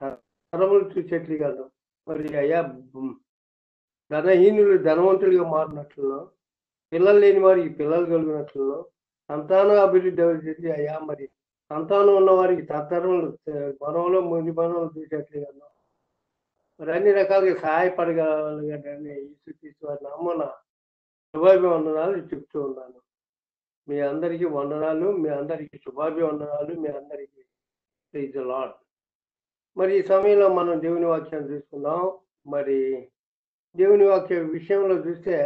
తరములు చూసేట్లు కాదు. మరి అయ్యా ధనహీనులు ధనవంతులుగా మారినట్లును, పిల్లలు లేని వారికి పిల్లలు కలిగినట్లును, సంతాన అభివృద్ధి చేసి అయ్యా మరి సంతానం ఉన్న వారికి తరతరములు మనవలో ముందు మనవలు చూసేట్లు కాదు. మరి అన్ని రకాలుగా సహాయపడగలగని యేసుక్రీస్తు వారి నామమున శుభాభివందనాలు చెప్తూ ఉన్నాను. మీ అందరికీ వందనాలు, మీ అందరికీ శుభాభివందనాలు, మీ అందరికీ ప్రైజ్ ది లార్డ్. మరి ఈ సమయంలో మనం దేవుని వాక్యాన్ని చూసుకుందాం. మరి దేవుని వాక్య విషయంలో చూస్తే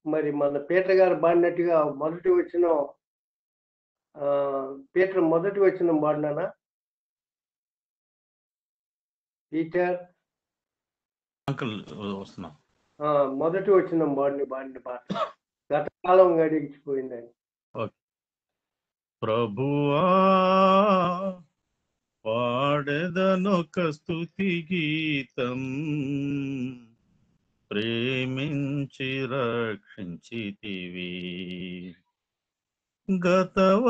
మరి మన పీటర్ గారు పాడినట్టుగా మొదటి వచనం పీటర్ మొదటి వచనం పాడినానా? పీటర్ మొదటి వచనం బాడిన పాట గతకాలం గడిచిపోయిందని. ప్రభువా పాడెదనొక స్తుతి గీతం, ప్రేమించి రక్షించితివి. గతవత్సరంబులోనా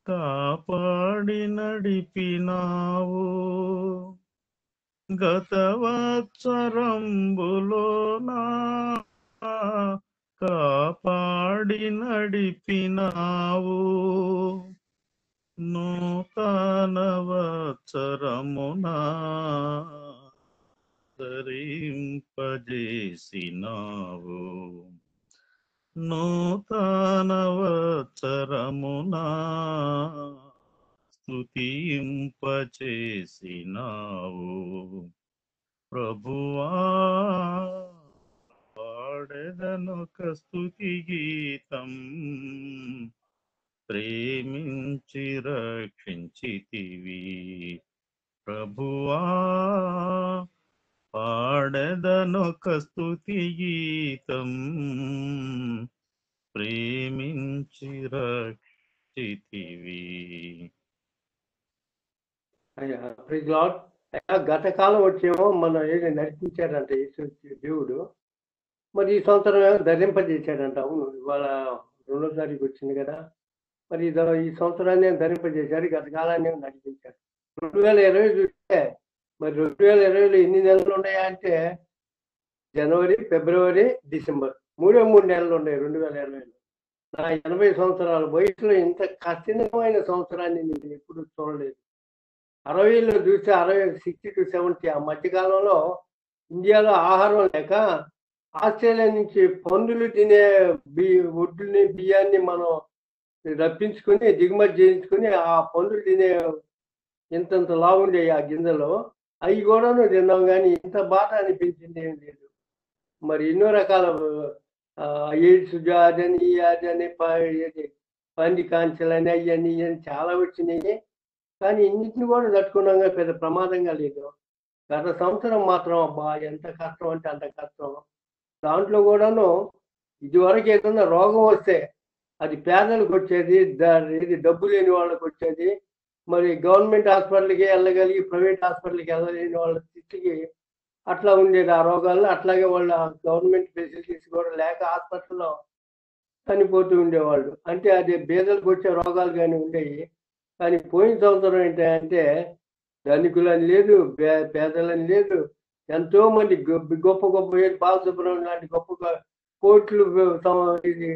కాపాడి నడిపినావు, గతవత్సరంబులోనా కాపాడి నడిపినావు. నూతన వత్సరమునా ధరింపజేసినావు, నూతన వత్సరమునా స్తుతింపచేసినావు. ప్రభువా పాడెదనొక స్తుతి గీతం, ప్రేమించి రక్షించితివి. ప్రభువా పాడెదనొక స్తుతి గీతం, ప్రేమించి రక్షితివి. Praise lord. గతకాలం వచ్చేమో మనం ఏదో నడిపించాడంట యేసు దేవుడు. మరి ఈ సంవత్సరం ధరింపజేశాడంట. అవును, ఇవాళ 2వ తారీఖు వచ్చింది కదా. మరి ఈ సంవత్సరాన్ని ధరింపజేశాడు, గతకాలాన్ని నడిపించాడు. 2020 చూస్తే మరి 2020లో ఎన్ని నెలలు ఉన్నాయా అంటే జనవరి, ఫిబ్రవరి, డిసెంబర్ 3 నెలలు ఉన్నాయి 2020లో. నా 80 సంవత్సరాల వయసులో ఇంత కఠినమైన సంవత్సరాన్ని నేను ఎప్పుడు చూడలేదు. 60లో చూస్తే 60 to 70 ఆ మధ్యకాలంలో ఇండియాలో ఆహారం లేక ఆస్ట్రేలియా నుంచి పందులు తినే ఒడ్డుని బియ్యాన్ని మనం రప్పించుకుని దిగుమతి చేయించుకుని ఆ పందులు తినే ఇంతంత లావుండే ఆ గింజలు అవి కూడా తిన్నాం, కానీ ఇంత బాధ అనిపించింది ఏం లేదు. మరి ఎన్నో రకాల ఎయిడ్స్ వ్యాధని ఈ వ్యాధని పంది కాంచెలని అయ్యని చాలా వచ్చినాయి, కానీ ఇన్నింటిని కూడా తట్టుకున్నాగా పెద్ద ప్రమాదంగా లేదు. గత సంవత్సరం మాత్రం అబ్బా ఎంత కష్టం అంటే అంత కష్టం. దాంట్లో కూడాను ఇదివరకు ఏదన్నా రోగం వస్తే అది పేదలకు వచ్చేది, ఇది డబ్బు లేని వాళ్ళకి వచ్చేది. మరి గవర్నమెంట్ హాస్పిటల్కి వెళ్ళగలిగి ప్రైవేట్ హాస్పిటల్కి వెళ్ళలేని వాళ్ళ స్థితికి అట్లా ఉండేది ఆ రోగాల్లో. అట్లాగే వాళ్ళ గవర్నమెంట్ ఫెసిలిటీస్ కూడా లేక హాస్పిటల్లో చనిపోతూ ఉండేవాళ్ళు. అంటే అది పేదలకు వచ్చే రోగాలు కానీ ఉండేవి. కానీ పోయిన సంవత్సరం ఏంటంటే ధనికులని లేదు, పేదలని లేదు, ఎంతో మంది గొప్ప గొప్ప బాలసుబ్రహ్మణ్యం లాంటి గొప్ప కోట్లు ఇది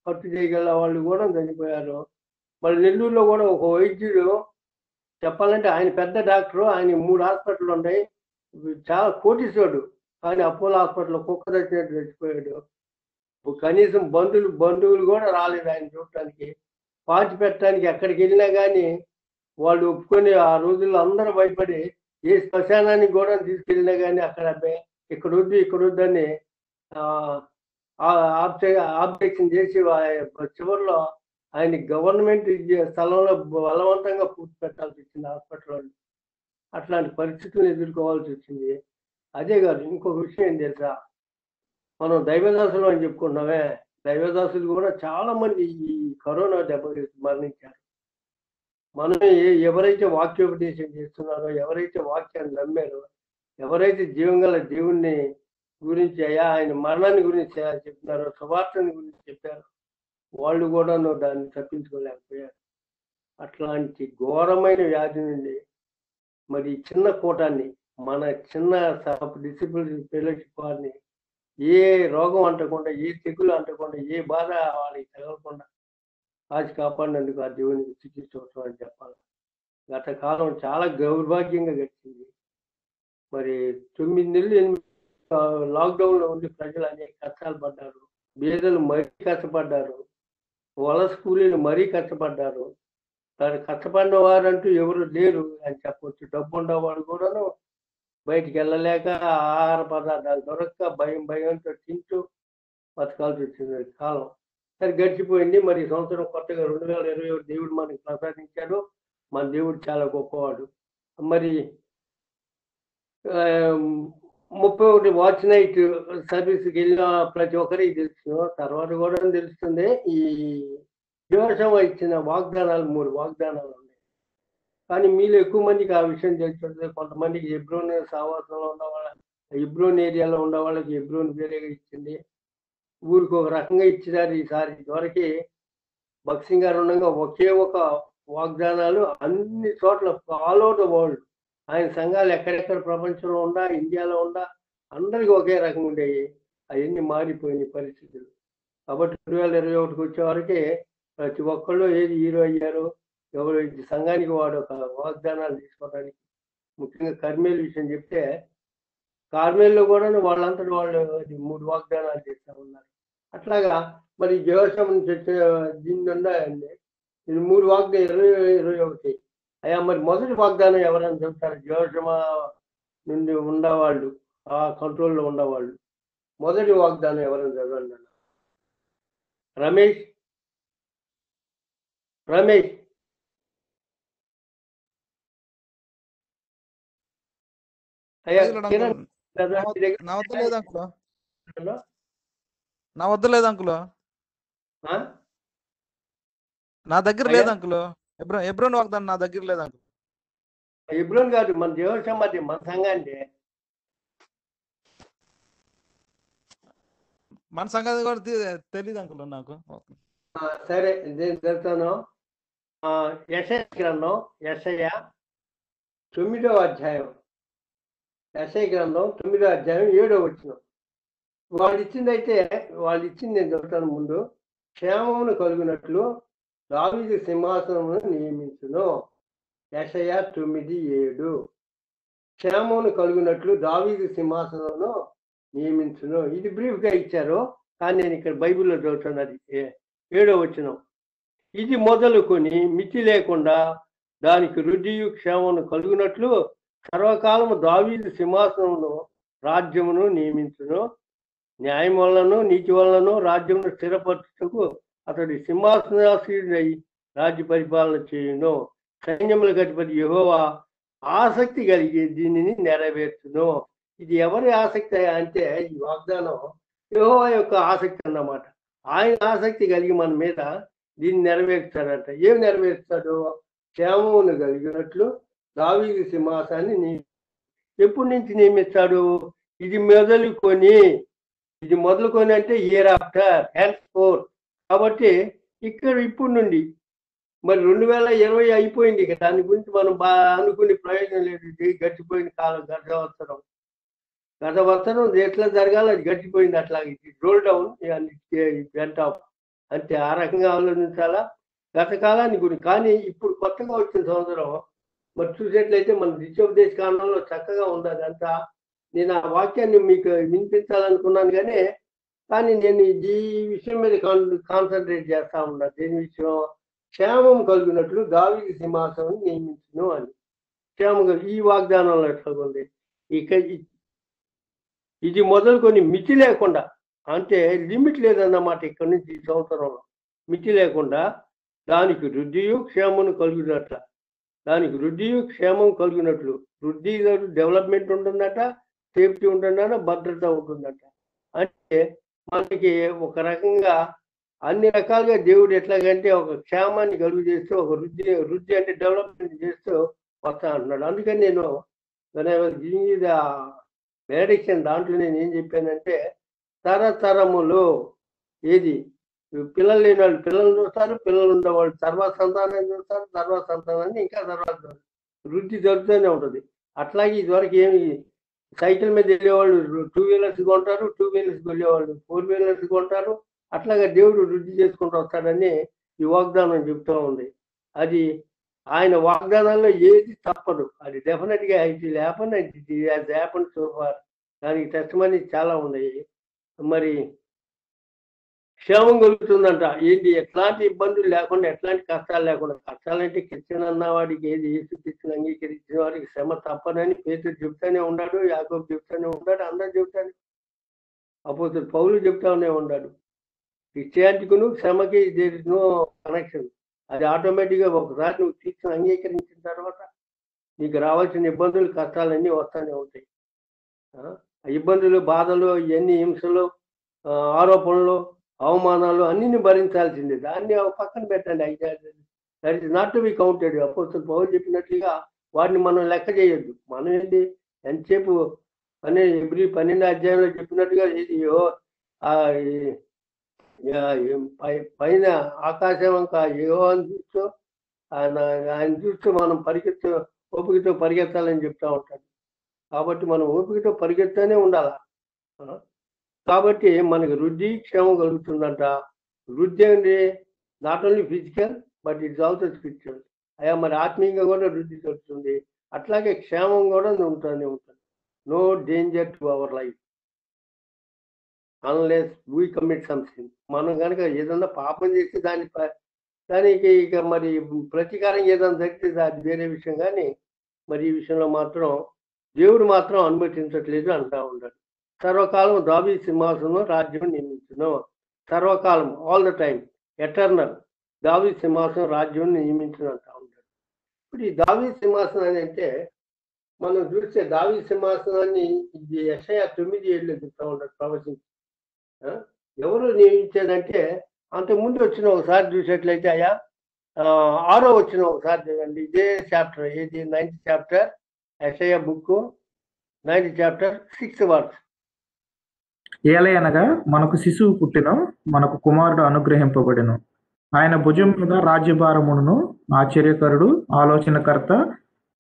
ఖర్చు చేయగల వాళ్ళు కూడా చనిపోయారు. మళ్ళీ నెల్లూరులో కూడా ఒక వైద్యుడు చెప్పాలంటే ఆయన పెద్ద డాక్టరు, ఆయన 3 హాస్పిటల్ ఉన్నాయి, చాలా కోటీశ్వరుడు, కానీ అపోలో హాస్పిటల్లో కుక్క తెచ్చినట్టు చచ్చిపోయాడు. కనీసం బంధువులు కూడా రాలేదు ఆయన చూడటానికి, పాతి పెట్టడానికి. ఎక్కడికి వెళ్ళినా కానీ వాళ్ళు ఒప్పుకొని ఆ రోజుల్లో అందరూ భయపడి ఏ శ్మశానానికి కూడా తీసుకెళ్ళినా కానీ అక్కడ ఇక్కడ వద్దని ఆబ్జెక్షన్ చేసి చివరిలో ఆయన గవర్నమెంట్ స్థలంలో బలవంతంగా పూర్తి పెట్టాల్సి వచ్చింది హాస్పిటల్లో. అట్లాంటి పరిస్థితులను ఎదుర్కోవాల్సి వచ్చింది. అదే కాదు, ఇంకొక విషయం ఏం తెలుసా, మనం దైవదాసులు అని చెప్పుకుంటున్నామే, దైవదాసులు కూడా చాలా మంది ఈ కరోనా దెబ్బకి మరణించారు. మనం ఎవరైతే వాక్యోపదేశం చేస్తున్నారో, ఎవరైతే వాక్యాన్ని నమ్మారో, ఎవరైతే జీవంగల దేవుణ్ణి గురించి ఆయన మరణాన్ని గురించి చెప్తున్నారో, సువార్తని గురించి చెప్పారో, వాళ్ళు కూడా దాన్ని తప్పించుకోలేకపోయారు. అట్లాంటి ఘోరమైన వ్యాధి నుండి మరి చిన్న కూటాన్ని, మన చిన్న డిసిప్లిన్ ఫెలోషిప్ వారిని ఏ రోగం అంటకుండా, ఏ తెగులు అంటకుండా, ఏ బాధ వాళ్ళకి తగలకుండా కాచి కాపాడినందుకు ఆ దేవునికి స్తుతిస్తోత్రం అని చెప్పాలి. గత కాలం చాలా దౌర్భాగ్యంగా గడిచింది. మరి 9 నెలలు 8 లాక్డౌన్లో ఉండి ప్రజలు అనేక కష్టాలు పడ్డారు. బీదలు మరీ కష్టపడ్డారు. వలస కూలీలు మరీ కష్టపడ్డారు. కష్టపడిన వారంటూ ఎవరు లేరు అని చెప్పొచ్చు. డబ్బు ఉండేవాళ్ళు కూడాను బయటికి వెళ్ళలేక ఆహార పదార్థాలు దొరక్క భయంతో తింటూ బతకాల్సి వచ్చింది కాలం. సరే గడిచిపోయింది. మరి ఈ సంవత్సరం కొత్తగా 2021 దేవుడు మనకి ప్రసాదించాడు. మన దేవుడు చాలా గొప్పవాడు. మరి 31 వాచ్ నైట్ సర్వీస్కి వెళ్ళిన ప్రతి ఒక్కరికి తెలుసు. తర్వాత కూడా తెలుస్తుంది. ఈ యోషువ ఇచ్చిన వాగ్దానాలు 3 వాగ్దానాలు ఉన్నాయి. కానీ మీలో ఎక్కువ మందికి ఆ విషయం తెలుస్తుంది. కొంతమందికి హెబ్రోన్ సహవాసంలో ఉన్న వాళ్ళ, హెబ్రోన్ ఏరియాలో ఉన్న వాళ్ళకి హెబ్రోన్ వేరేగా ఇచ్చింది. ఊరికి ఒక రకంగా ఇచ్చినారు. ఈసారి ఇదివరకి భక్సింగ్ గారు ఉండగా ఒకే ఒక వాగ్దానాలు అన్ని చోట్ల ఆల్ ఓవర్ ద వరల్డ్ ఆయన సంఘాలు ఎక్కడెక్కడ ప్రపంచంలో ఉండా, ఇండియాలో ఉండా అందరికీ ఒకే రకం ఉండేవి. అవన్నీ మారిపోయినాయి పరిస్థితులు. కాబట్టి 2021కి వచ్చేవరకే ప్రతి ఒక్కళ్ళు ఏది హీరో అయ్యారు, ఎవరు సంఘానికి వాడు ఒక వాగ్దానాలు తీసుకోవడానికి. ముఖ్యంగా కర్మేలు విషయం చెప్తే, కార్మేల్లో కూడా వాళ్ళంతటి వాళ్ళు 3 వాగ్దానాలు చేస్తూ ఉన్నారు. అట్లాగా మరి యోషువ నుంచి వచ్చే దీన్ని ఉన్నాయండి. ఇది 3 వాగ్దానం 21. అయ్యా మరి మొదటి వాగ్దానం ఎవరైనా చెప్తారు? యోషువ నుండి ఉండేవాళ్ళు, ఆ కంట్రోల్లో ఉండేవాళ్ళు మొదటి వాగ్దానం ఎవరైనా చదవండి. రమేష్ అయ్యా కిరణ్ కదా మీ దగ్గర? నా వద్ద లేదు అంకుల్. హలో? నా వద్ద లేదు అంకుల్. ఆ? నా దగ్గర అయ్యా? లేదు అంకుల్. ఎబ్రోన్ వాగ్దానం నా దగ్గర లేదు అంకుల్. ఇబ్రోన్ కాదు, మన దేవసం అది మన సంఘాన్ని. మన సంగతి కూడా తెలియదు అంకుల్ నాకు. సరే నేను చెప్తాను. యెషయా గ్రంథం, యెషయా 9వ అధ్యాయం, యెషయా గ్రంథం 9వ అధ్యాయం 7వ వచనం. వాళ్ళు ఇచ్చింది నేను చెప్తాను. ముందు క్షేమమును కలుగునట్లు దావీదు సింహాసనమును నియమించును. యెషయా 9:7. క్షేమమును కలుగునట్లు దావీదు సింహాసనమును నియమించును. ఇది బ్రీఫ్ గా ఇచ్చారు, కానీ నేను ఇక్కడ బైబిల్లో చదువుతాను. అది 7వ వచనం. ఇది మొదలుకొని మితి లేకుండా దానికి వృద్ధియు క్షేమమును కలుగునట్లు సర్వకాలము దావీదు సింహాసనమును రాజ్యమును నియమించును. న్యాయం వలనను నీతి వలనను రాజ్యమును స్థిరపరచుటకు అతడి సింహాసనాసీనుడై రాజ్య పరిపాలన చేయును. సైన్యములకు అధిపతి యెహోవా ఆసక్తి కలిగి దీనిని నెరవేర్చును. ఇది ఎవరి ఆసక్తి అంటే ఈ వాగ్దానం యెహోవా యొక్క ఆసక్తి అన్నమాట. ఆయన ఆసక్తి కలిగి మన మీద దీన్ని నెరవేర్చాడంట. ఏం నెరవేర్చాడు? క్షేమమును కలిగినట్లు దావీదు సింహాసాన్ని ఎప్పటి నుంచి నియమిస్తాడు? ఇది మొదలుకొని అంటే ఇయర్ ఆఫ్టర్ హెన్స్ ఫోర్. కాబట్టి ఇక్కడ ఇప్పుడు నుండి మరి 2020 అయిపోయింది. ఇక దాని గురించి మనం బాగా అనుకునే ప్రయోజనం లేదు. ఇది గడిచిపోయిన కాలం, గతవర్తనం ఎట్లా జరగాలి అది గడిచిపోయింది. అట్లాగే రోల్ డౌన్ వెంట అంటే ఆ రకంగా ఆలోచించాలా గత కాలాన్ని గురించి. కానీ ఇప్పుడు కొత్తగా వచ్చిన సంవత్సరం మరి చూసేట్లయితే మన దిశోపదేశ కాలంలో చక్కగా ఉంది అదంతా. నేను ఆ వాక్యాన్ని మీకు వినిపించాలనుకున్నాను, కానీ నేను ఈ విషయం మీద కాన్సన్ట్రేట్ చేస్తా ఉన్నా. దేని విషయం? క్షేమం కలిగినట్లు దావీదు సింహాసనం నియమించును అని. క్షేమం ఈ వాగ్దానంలో ఎట్లా ఉంది? ఇక ఇది మొదలుకొని మితి లేకుండా, అంటే లిమిట్ లేదన్నమాట. ఇక్కడ నుంచి ఈ సంవత్సరంలో మితి లేకుండా దానికి వృద్ధియు క్షేమం కలుగునట్ల, వృద్ధి డెవలప్మెంట్ ఉంటుందట, సేఫ్టీ ఉంటుందట, భద్రత ఉంటుందట. అంటే మనకి ఒక రకంగా అన్ని రకాలుగా దేవుడు ఎట్లాగంటే ఒక క్షేమాన్ని కలుగు చేస్తూ ఒక వృద్ధి అంటే డెవలప్మెంట్ చేస్తూ వస్తా అంటున్నాడు. అందుకని నేను డైరెక్షన్ దాంట్లో నేను ఏం చెప్పానంటే తరతరములో ఏది పిల్లలు లేని వాళ్ళు పిల్లలు చూస్తారు, పిల్లలు ఉండేవాళ్ళు తర్వాత సంతానాన్ని చూస్తారు, తర్వాత సంతానాన్ని ఇంకా తర్వాత వృద్ధి జరుగుతూనే ఉంటుంది. అట్లాగే ఇదివరకు ఏమి సైకిల్ మీద వెళ్ళేవాళ్ళు 2 వీలర్స్ కొంటారు, 2 వీలర్స్ వెళ్ళేవాళ్ళు 4 వీలర్స్ కొంటారు. అట్లాగా దేవుడు వృద్ధి చేసుకుంటూ వస్తాడని ఈ వాగ్దానం చెప్తూ ఉంది. అది ఆయన వాగ్దానాల్లో ఏది తప్పదు. అది డెఫినెట్గా it will happen and it has happen so far. దానికి టెస్టిమనీ చాలా ఉన్నాయి. మరి క్షేమం కలుగుతుందంట. ఏంటి ఎట్లాంటి ఇబ్బందులు లేకుండా, ఎట్లాంటి కష్టాలు లేకుండా. కష్టాలంటే క్రిస్టియన్ అన్న వాడికి ఏది యేసుక్రీస్తుని అంగీకరించిన వాడికి శ్రమ తప్పదని పేతురు చెప్తానే ఉన్నాడు, యాకోబు చెప్తానే ఉన్నాడు, అందరూ చెప్తానే, అపోస్తలుడు పౌలు చెప్తానే ఉన్నాడు. క్రిస్టియానిటీకును శ్రమకి దేర్ ఇస్ నో కనెక్షన్. అది ఆటోమేటిక్గా ఒకసారి నువ్వు క్రీస్తుని అంగీకరించిన తర్వాత నీకు రావాల్సిన ఇబ్బందులు కష్టాలన్నీ వస్తూనే ఉంటాయి. ఇబ్బందులు, బాధలు, ఇవన్నీ హింసలు, ఆరోపణలు, అవమానాలు అన్ని భరించాల్సిందే. దాన్ని పక్కన పెట్టండి. That is not to be counted. అపోస్తలుడు పౌలు చెప్పినట్లుగా వాటిని మనం లెక్క చేయొద్దు. మనం ఏంటి ఎంతసేపు అనే ఎబ్రీ 12 అధ్యాయంలో చెప్పినట్టుగా పైన ఆకాశం ఇంకా యెహోవాను చూస్తూ ఆయన చూస్తూ మనం ఓపికతో పరిగెత్తాలని చెప్తా ఉంటాడు. కాబట్టి మనం ఓపికతో పరిగెత్తూనే ఉండాలి. కాబట్టి మనకి వృద్ధి క్షేమం కలుగుతుందంట. వృద్ధి అంటే not only physical but it's also spiritual. అయ్యా మరి ఆత్మీయంగా కూడా వృద్ధి కలుగుతుంది. అట్లాగే క్షేమం కూడా ఉంటూనే ఉంటుంది. No danger to our life unless we commit some sin. మనం కనుక ఏదన్నా పాపం చేస్తే దానికి ఇక మరి ప్రతీకారం ఏదైనా జరిగితే అది వేరే విషయం. కానీ మరి ఈ విషయంలో మాత్రం దేవుడు మాత్రం అనుమతించట్లేదు అంటా ఉన్నాడు. సర్వకాలం దావీదు సింహాసనం రాజ్యం నియమించును. సర్వకాలం, ఆల్ ద టైమ్, ఎటర్నల్ దావీదు సింహాసనం రాజ్యం నియమించును అంటా ఉన్నాడు. ఇప్పుడు ఈ దావీదు సింహాసనం అంటే మనం చూస్తే దావీదు సింహాసనాన్ని ఇది యెషయా 9:7 చెప్తా ఉంటాడు ప్రవచించి. ఎవరు నియమించేదంటే అంతకుముందు వచ్చిన ఒకసారి చూసేట్లయితే అయ్యా 6వ వచ్చిన ఒకసారి చూడండి. ఇదే చాప్టర్, ఏది 9th చాప్టర్, యెషయా book 9th chapter 6th verse. ఏలయనగా మనకు శిశువు పుట్టెను, మనకు కుమారుడు అనుగ్రహింపబడెను. ఆయన భుజం మీద రాజ్యభారమును. ఆశ్చర్యకరుడు, ఆలోచనకర్త,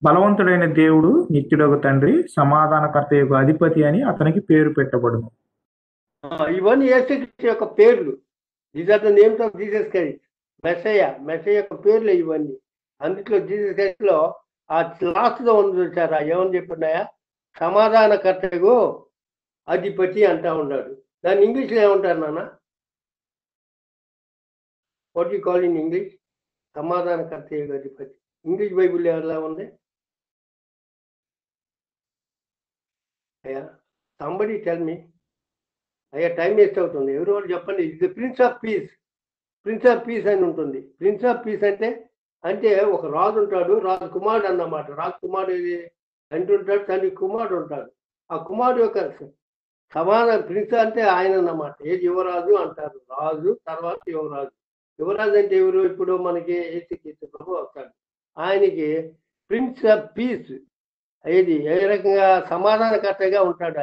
బలవంతుడైన దేవుడు, నిత్యుడగు తండ్రి, సమాధానకర్త యొక్క అధిపతి అని అతనికి పేరు పెట్టబడును. ఇవన్నీ యేసుక్రీస్తు యొక్క పేర్లు. These are the names of Jesus Christ. మెస్సయ్య యొక్క పేర్లు ఇవన్నీ. అందులో జీసస్ క్రైస్ట్ లో ఆ లాస్ట్ లో ఉంది చూసారా, ఏమని చెప్పున్నాయా? సమాధానకర్తకు అధిపతి అంటా ఉన్నాడు. దాన్ని ఇంగ్లీష్లో ఏమంటారు నాన్న? What you call in English? సమాధానకర్త అధిపతి. ఇంగ్లీష్ బైబుల్ ఎలా ఉంది అయ్యా? Somebody tell me. అయ్యా టైం వేస్ట్ అవుతుంది. ఎవరు వాళ్ళు చెప్పండి. ఇది prince of peace. Prince of peace అని ఉంటుంది. ప్రిన్స్ ఆఫ్ పీస్ అంటే ఒక రాజు ఉంటాడు, రాజు కుమారుడు అన్నమాట. రాజు కుమారుడు అంటుంటాడు, తండ్రి కుమారుడు ఉంటాడు. ఆ కుమారుడు యొక్క సమాధాన ప్రిన్స్ అంటే ఆయన అన్నమాట. ఏది యువరాజు అంటారు. రాజు తర్వాత యువరాజు. యువరాజు అంటే ఎవరు? ఇప్పుడు మనకి యేసుక్రీస్తు ప్రభు వస్తాడు. ఆయనకి ప్రిన్స్ ఆఫ్ పీస్, ఏది ఏ రకంగా సమాధానకర్తగా ఉంటాడు.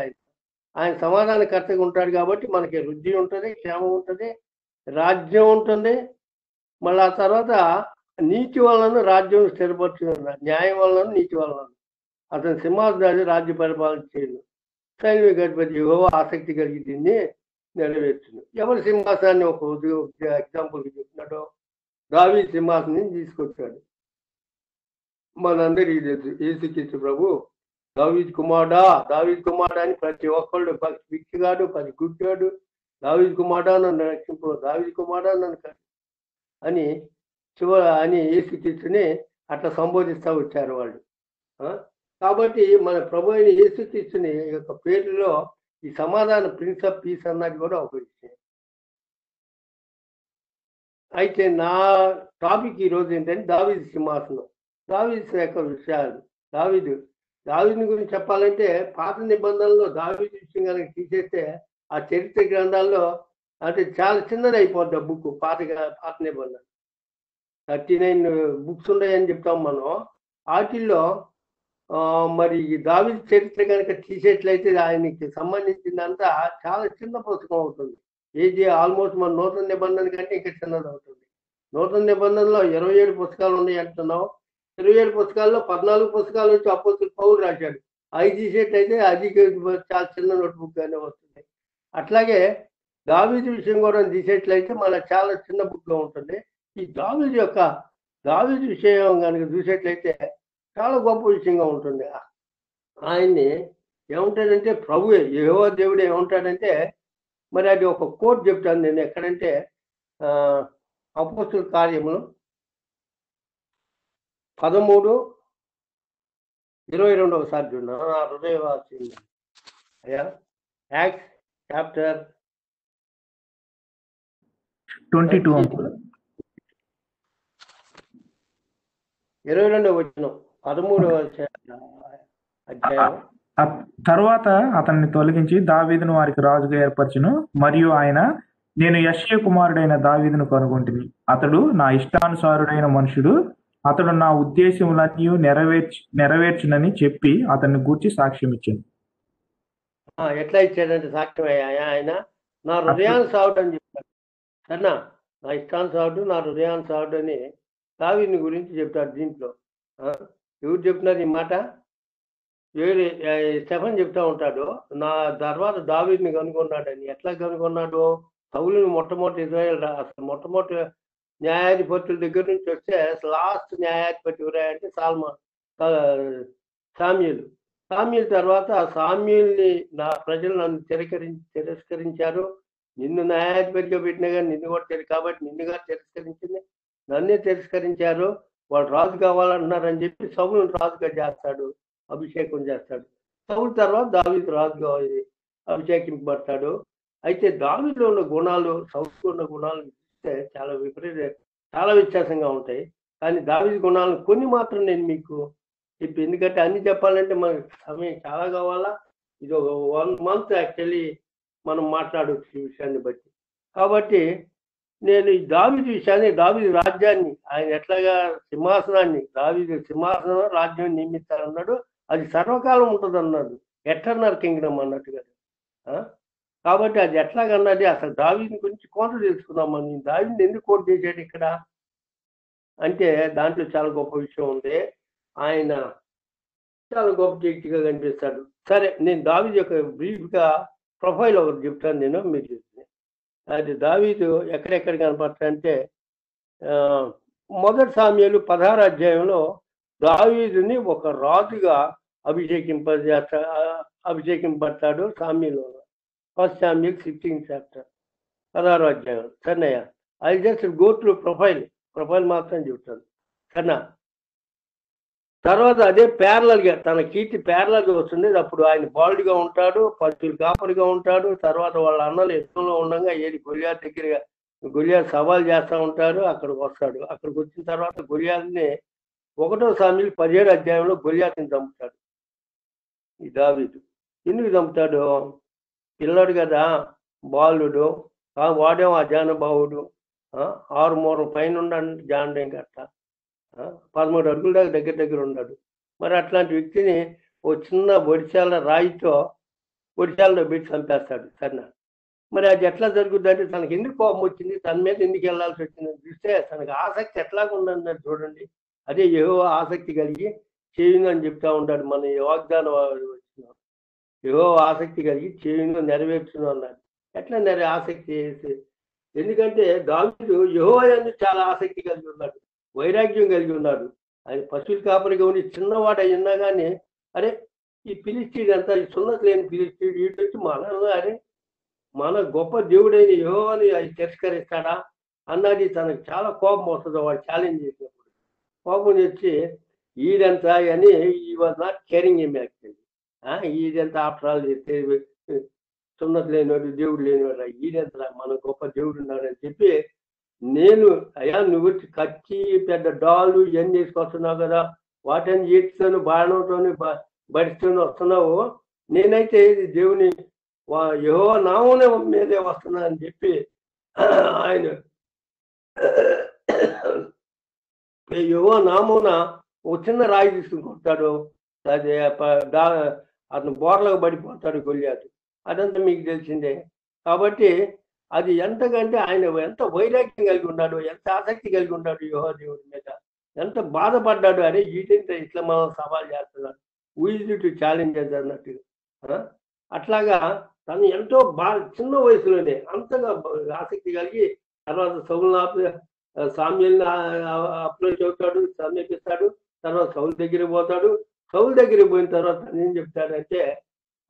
ఆయన సమాధానకర్తగా ఉంటాడు కాబట్టి మనకి వృద్ధి ఉంటుంది, క్షేమం ఉంటుంది, రాజ్యం ఉంటుంది. మళ్ళీ ఆ తర్వాత నీతి వలన రాజ్యం స్థిరపరుచుకున్నాడు. న్యాయం వలన, నీతి వలన అతను సింహాసనాన్ని రాజ్య పరిపాలన చేయను. సైనిక అధిపతి యెహోవా ఆసక్తి కలిగి దీన్ని నెరవేర్చును. ఎవరి సింహాసనాన్ని ఒక ఎగ్జాంపుల్కి చెప్పినాడో దావీదు సింహాసనాన్ని తీసుకొచ్చాడు. మనందరికీ తెలుసు యేసుక్రీస్తు ప్రభు దావీదు కుమారుడా అని ప్రతి ఒక్కళ్ళు పిచ్చిగాడు, పది గుడ్డాడు, దావీదు కుమారుడా నన్ను రక్షింపు, దావీదు కుమారుడా నన్ను అని అని యేసుక్రీస్తుని అట్లా సంబోధిస్తూ వచ్చారు వాళ్ళు. కాబట్టి మన ప్రభు అయిన యేసుక్రీస్తుని యొక్క పేరులో ఈ సమాధాన ప్రిన్స్ ఆఫ్ పీస్ అన్నది కూడా ఒక విషయం. అయితే నా టాపిక్ ఈరోజు ఏంటంటే దావీదు సింహాసనం, దావీదు యొక్క విషయాలు. దావీదుని గురించి చెప్పాలంటే పాత నిబంధనలో దావీదు విషయం కనుక తీసేస్తే ఆ చరిత్ర గ్రంథాల్లో అంటే చాలా చిన్నది అయిపోద్ది ఆ బుక్. పాత నిబంధన 39 బుక్స్ ఉన్నాయని చెప్తాం మనం. వాటిల్లో మరి దావీదు చరిత్ర కనుక తీసేట్లయితే ఆయనకి సంబంధించిందంతా చాలా చిన్న పుస్తకం అవుతుంది. ఏది ఆల్మోస్ట్ మన నూతన నిబంధన కంటే ఇంకా చిన్నది అవుతుంది. నూతన నిబంధనలో 27 పుస్తకాలు ఉన్నాయి అంటున్నాం. 27 పుస్తకాల్లో 14 పుస్తకాలు వచ్చి అపోస్తలుడు పౌలు రాశాడు. అవి తీసేటైతే అది చాలా చిన్న నోట్బుక్ గానే వస్తుంది. అట్లాగే దావీదు విషయం కూడా తీసేట్లయితే మన చాలా చిన్న బుక్ లో ఉంటుంది. ఈ దావీదు విషయం కనుక చూసేట్లయితే చాలా గొప్ప విషయంగా ఉంటుంది. ఆయన్ని ఏమంటాడంటే ప్రభువే యెహోవా దేవుడు ఏమంటాడంటే, మరి అది ఒక కోట్ చెప్తాను నేను ఎక్కడంటే అపోస్తలుల కార్యములు 13:22 ఒకసారి చూడండి. నా హృదయవాసి అయ్యా, యాక్ట్స్ చాప్టర్ 22 అంకుల్. 22వ వచనం 13వ అధ్యాయం. తరువాత అతన్ని తొలగించి దావీదును వారికి రాజుగా ఏర్పరచును. మరియు ఆయన, నేను యెష్షయి కుమారుడైన దావీదును కనుగొంటిని. అతడు నా ఇష్టానుసారుడైన మనుషుడు. అతడు నా ఉద్దేశములన్నీ నెరవేర్చునని చెప్పి అతన్ని గూర్చి సాక్ష్యం ఇచ్చాను. ఎట్లా ఇచ్చాడంటే సాక్ష్యం ఆయన నా హృదయానుసారుడు అని చెప్తాడు. సరేనా? నా ఇష్టానుసారుడు, నా హృదయానుసారుడు అని దావీదుని గురించి చెప్తాడు. దీంట్లో ఎవరు చెప్తున్నారు ఈ మాట? స్టెఫన్ చెప్తా ఉంటాడు. నా తర్వాత దావీదుని కనుగొన్నాడని. ఎట్లా కనుగొన్నాడు? సౌలుని మొట్టమొదటి అసలు మొట్టమొదటి న్యాయాధిపతుల దగ్గర నుంచి వస్తే లాస్ట్ న్యాయాధిపతి ఎవరంటే సామ్యూల్ తర్వాత సామ్యూల్ని నా ప్రజలు నన్ను తిరస్కరించారు. నిన్ను న్యాయాధిపతిగా పెట్టినా కానీ నిన్ను కూడా కాబట్టి నిన్నుగా తిరస్కరించింది, నన్నే తిరస్కరించారు. వాళ్ళు రాజు కావాలంటున్నారని చెప్పి సౌలుని రాజుగా చేస్తాడు, అభిషేకం చేస్తాడు. సౌలు తర్వాత దావీదు రాజుగా అభిషేకింపబడతాడు. అయితే దావీదులో ఉన్న గుణాలు సౌలులో ఉన్న గుణాలు చూస్తే చాలా వ్యత్యాసంగా ఉంటాయి. కానీ దావీదు గుణాలను కొన్ని మాత్రం నేను మీకు చెప్పి, ఎందుకంటే అన్ని చెప్పాలంటే మనకు సమయం చాలా కావాలా. ఇది ఒక 1 month యాక్చువల్లీ మనం మాట్లాడవచ్చు ఈ విషయాన్ని బట్టి. కాబట్టి నేను ఈ దావీదు విషయాన్ని, దావీదు రాజ్యాన్ని, ఆయన ఎట్లాగా దావీదు సింహాసనం రాజ్యం నియమిస్తారన్నాడు. అది సర్వకాలం ఉంటుంది అన్నాడు. ఎటర్నల్ కింగ్డమ్ అన్నట్టుగా. కాబట్టి అది ఎట్లాగన్నది అసలు దావీదుని గురించి కొంత తెలుసుకుందాం. మనం దావీదుని ఎందుకు కోట్ చేశాడు ఇక్కడ అంటే దాంట్లో చాలా గొప్ప విషయం ఉంది. ఆయన చాలా గొప్ప వ్యక్తిగా కనిపిస్తాడు. సరే, నేను దావీదు యొక్క బ్రీఫ్గా ప్రొఫైల్ ఒకటి చెప్తాను నేను, మీరు చూస్తే. అది దావీదు ఎక్కడెక్కడ కనపడతాడంటే 1 సామ్యూయలు 16వ అధ్యాయంలో దావీదుని ఒక రాజుగా అభిషేకింపబడతాడు సామ్యూయలు. 1 సామ్యూయల్ 16th chapter 16వ అధ్యాయం. సరేనయ్య, I just go through profile మాత్రం చెప్తాను. సరేనా? తర్వాత అదే ప్యారలల్గా తన కీర్తి ప్యారలల్గా వస్తుంది. అప్పుడు ఆయన బాలుడిగా ఉంటాడు, పశువులు కాపరిగా ఉంటాడు. తర్వాత వాళ్ళ అన్నలు యుద్ధంలో ఉండగా ఏది గొలియాత్ సవాల్ చేస్తూ ఉంటారు. అక్కడికి వస్తాడు. అక్కడికి వచ్చిన తర్వాత గొలియాత్ని 1వ సామ్యూయలు 17వ అధ్యాయంలో గొలియాత్ని చంపుతాడు ఈ దావీదు. ఎందుకు చంపుతాడు? పిల్లడు కదా, బాలుడు, వాడేమో అజానుభావుడు, 6 మూరల పైన ఉండండి జాండం గట్ట, 13 అడుగుల దాకా దగ్గర ఉన్నాడు. మరి అట్లాంటి వ్యక్తిని ఓ చిన్న ఒడిశాలలో పెట్టి చంపేస్తాడు. సరేనా? మరి అది ఎట్లా జరుగుద్ది అంటే తనకి ఎందుకు కోపం వచ్చింది, తన మీద ఎందుకు వెళ్ళాల్సి వచ్చింది చూస్తే తనకు ఆసక్తి ఎట్లాగా ఉందన్నారు చూడండి. అదే యెహోవా ఆసక్తి కలిగి చేయును అని చెప్తా ఉంటాడు. మన వాగ్దానం వచ్చిన యెహోవా ఆసక్తి కలిగి చేయును నెరవేర్చును అన్నాడు. ఎట్లా ఆసక్తి చేసి? ఎందుకంటే దావీదు యెహోవా యందు చాలా ఆసక్తి కలిగి ఉన్నాడు, వైరాగ్యం కలిగి ఉన్నాడు. ఆయన పశువుల కాపరిగా ఉండి చిన్నవాడు అయినా కానీ, అరే ఈ ఫిలిష్తీయుడు అంతా, ఈ సున్నతి లేని ఫిలిష్తీయుడు వీటి వచ్చి మన గొప్ప దేవుడైన యెహోవాని అది తిరస్కరిస్తాడా అన్నది తనకు చాలా కోపం వస్తుంది. వాడు ఛాలెంజ్ చేసినప్పుడు కోపం వచ్చి ఈడంతా అని he was not caring him actually. ఈడంతా ఆఫ్టర్ ఆల్ సున్నతి లేనివాడు, దేవుడు లేనివాడు, ఈడంతా మన గొప్ప దేవుడు ఉన్నాడని చెప్పి, నేను అయ్యా నువ్వు కచ్చి పెద్ద డాలు ఇవన్నీ తీసుకొస్తున్నావు కదా, వాటిని చేతితోను బాణంతో బడిస్తూనే వస్తున్నావు, నేనైతే దేవుని యెహోవా నామమునే మీదే వస్తున్నా అని చెప్పి ఆయన యెహోవా నామమున ఒక చిన్న రాయి తీసుకుని కొడతాడు. అది అతను బోర్లకు పడిపోతాడు గొలియాతు. అదంతా మీకు తెలిసిందే. కాబట్టి అది ఎంతకంటే ఆయన ఎంత వైరాగ్యం కలిగి ఉన్నాడు, ఎంత ఆసక్తి కలిగి ఉన్నాడు యెహోవా దేవుడి మీద, ఎంత బాధపడ్డాడు. అరే వీటింత ఇట్లా మనం సవాల్ చేస్తున్నాడు, ఊజీ టు ఛాలెంజెస్ అన్నట్టుగా. అట్లాగా తను ఎంతో చిన్న వయసులోనే అంతగా ఆసక్తి కలిగి తర్వాత సౌలు సామ్యుల్ని అప్రోచ్ అవుతాడు, సమీపిస్తాడు. తర్వాత సౌలు దగ్గరికి పోతాడు. సౌలు దగ్గరికి పోయిన తర్వాత ఏం చెప్తాడంటే,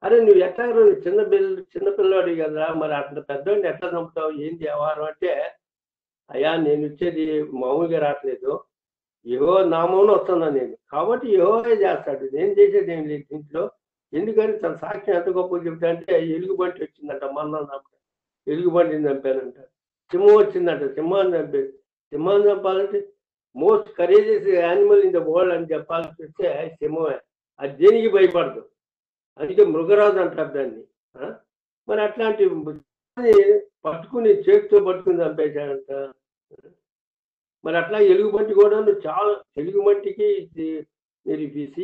అరే నువ్వు ఎట్లా చిన్న పిల్లవాడు కదా, మరి అట్లా పెద్దవాడిని ఎట్లా చంపుతావు, ఏంటి వ్యవహారం అంటే, అయ్యా నేను వచ్చేది మామూలుగా రావట్లేదు, యెహోవా నామమున వస్తున్నాను నేను, కాబట్టి యెహోవా చేస్తాడు, నేను చేసేది ఏం లేదు దీంట్లో. ఎందుకని తన సాక్ష్యం ఎంత గొప్ప చెప్తాడంటే, ఎలుగుబంటి వచ్చిందంట, మన్న ఎలుగుబంటిని చంపానంట. సింహం వచ్చిందంట, సింహాన్ని చంపేది. సింహాన్ని చంపాలంటే most courageous animal in the world అని చెప్పాల్సి వస్తే సింహమే. అది దేనికి భయపడదు, అందుకే మృగరాజు అంటారు దాన్ని. మరి అట్లాంటి పట్టుకుని చేతితో పట్టుకుని చంపేశాడంట. మరి అట్లా ఎలుగుబంటి కూడా చాలా, ఎలుగుబంటికి మీరు పిసి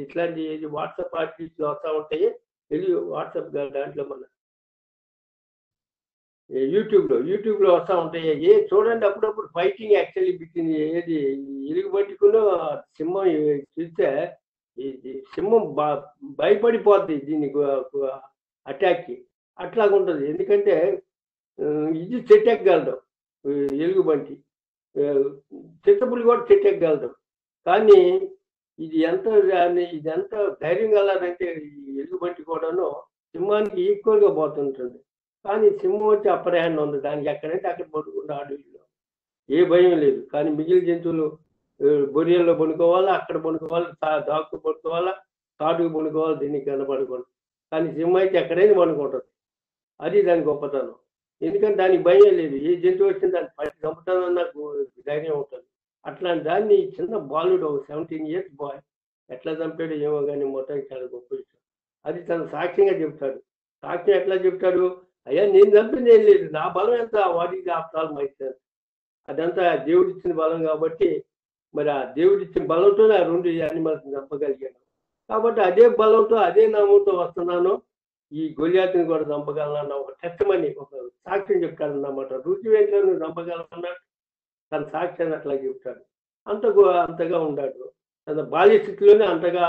ఇట్లాంటి వాట్సాప్ ఆర్టిస్టులు వస్తూ ఉంటాయి, వాట్సాప్ దాంట్లో మన యూట్యూబ్లో వస్తూ ఉంటాయి. చూడండి అప్పుడప్పుడు ఫైటింగ్ యాక్చువల్లీ బిట్వీన్ ఏది ఎలుగుబంటికును సింహం చూస్తే సింహం భయపడిపోద్ది దీన్ని అటాక్కి. అట్లాగుంటుంది. ఎందుకంటే ఇది చెట్టు ఎక్కగలదు ఎలుగుబంటి, చిత్తపులి కూడా చెట్టు ఎక్కగలదు. కానీ ఇది ఎంత ధైర్యం కలదంటే ఎలుగుబంటి కూడాను సింహానికి ఈక్వల్గా పోతుంటుంది. కానీ సింహం వచ్చి అప్పర్ హ్యాండ్ ఉంది, దానికి ఎక్కడంటే అక్కడ పడుకుంటే అడవిలో ఏ భయం లేదు. కానీ మిగిలిన జంతువులు బొరియల్లో పడుకోవాలా, అక్కడ పడుకోవాలి, దాక్కు పడుకోవాలా, తాటుకు పడుకోవాలి, దీనికి కనపడకూడదు. కానీ సింహం అయితే ఎక్కడైనా పడుకుంటుంది. అది దాని గొప్పతనం. ఎందుకంటే దానికి భయం లేదు, ఏ జంతువు వచ్చినా దాన్ని పట్టి చంపుతానని నాకు ధైర్యం ఉంటుంది. అట్లాంటి దాన్ని చిన్న బాలుడు, ఒక 17 years బాయ్ ఎట్లా చంపాడు ఏమో కానీ మొత్తానికి చాలా గొప్ప విషయం. అది తన సాక్ష్యంగా చెప్తాడు. సాక్ష్యం ఎట్లా చెప్తాడు, అయ్యా నేను చంపింది ఏం లేదు, నా బలం ఎంత, వాటికి ఆఫ్టర్ ఆల్ మై సెల్ఫ్. అదంతా దేవుడిచ్చిన బలం కాబట్టి, మరి ఆ దేవుడిచ్చిన బలంతోనే ఆ 2 యానిమల్స్ చంపగలిగాను. కాబట్టి అదే బలంతో అదే నామంతో వస్తున్నాను, ఈ గొలియాతుని కూడా చంపగలనన్న ఒక టెస్టిమనీ, ఒక సాక్ష్యం చెప్తాడన్నమాట. రుజువు ఏంటో నువ్వు చంపగలనన్నాడు, తన సాక్ష్యాన్ని అట్లా చెప్తాడు. అంతగా ఉన్నాడు. తన బాల్య స్థితిలోనే అంతగా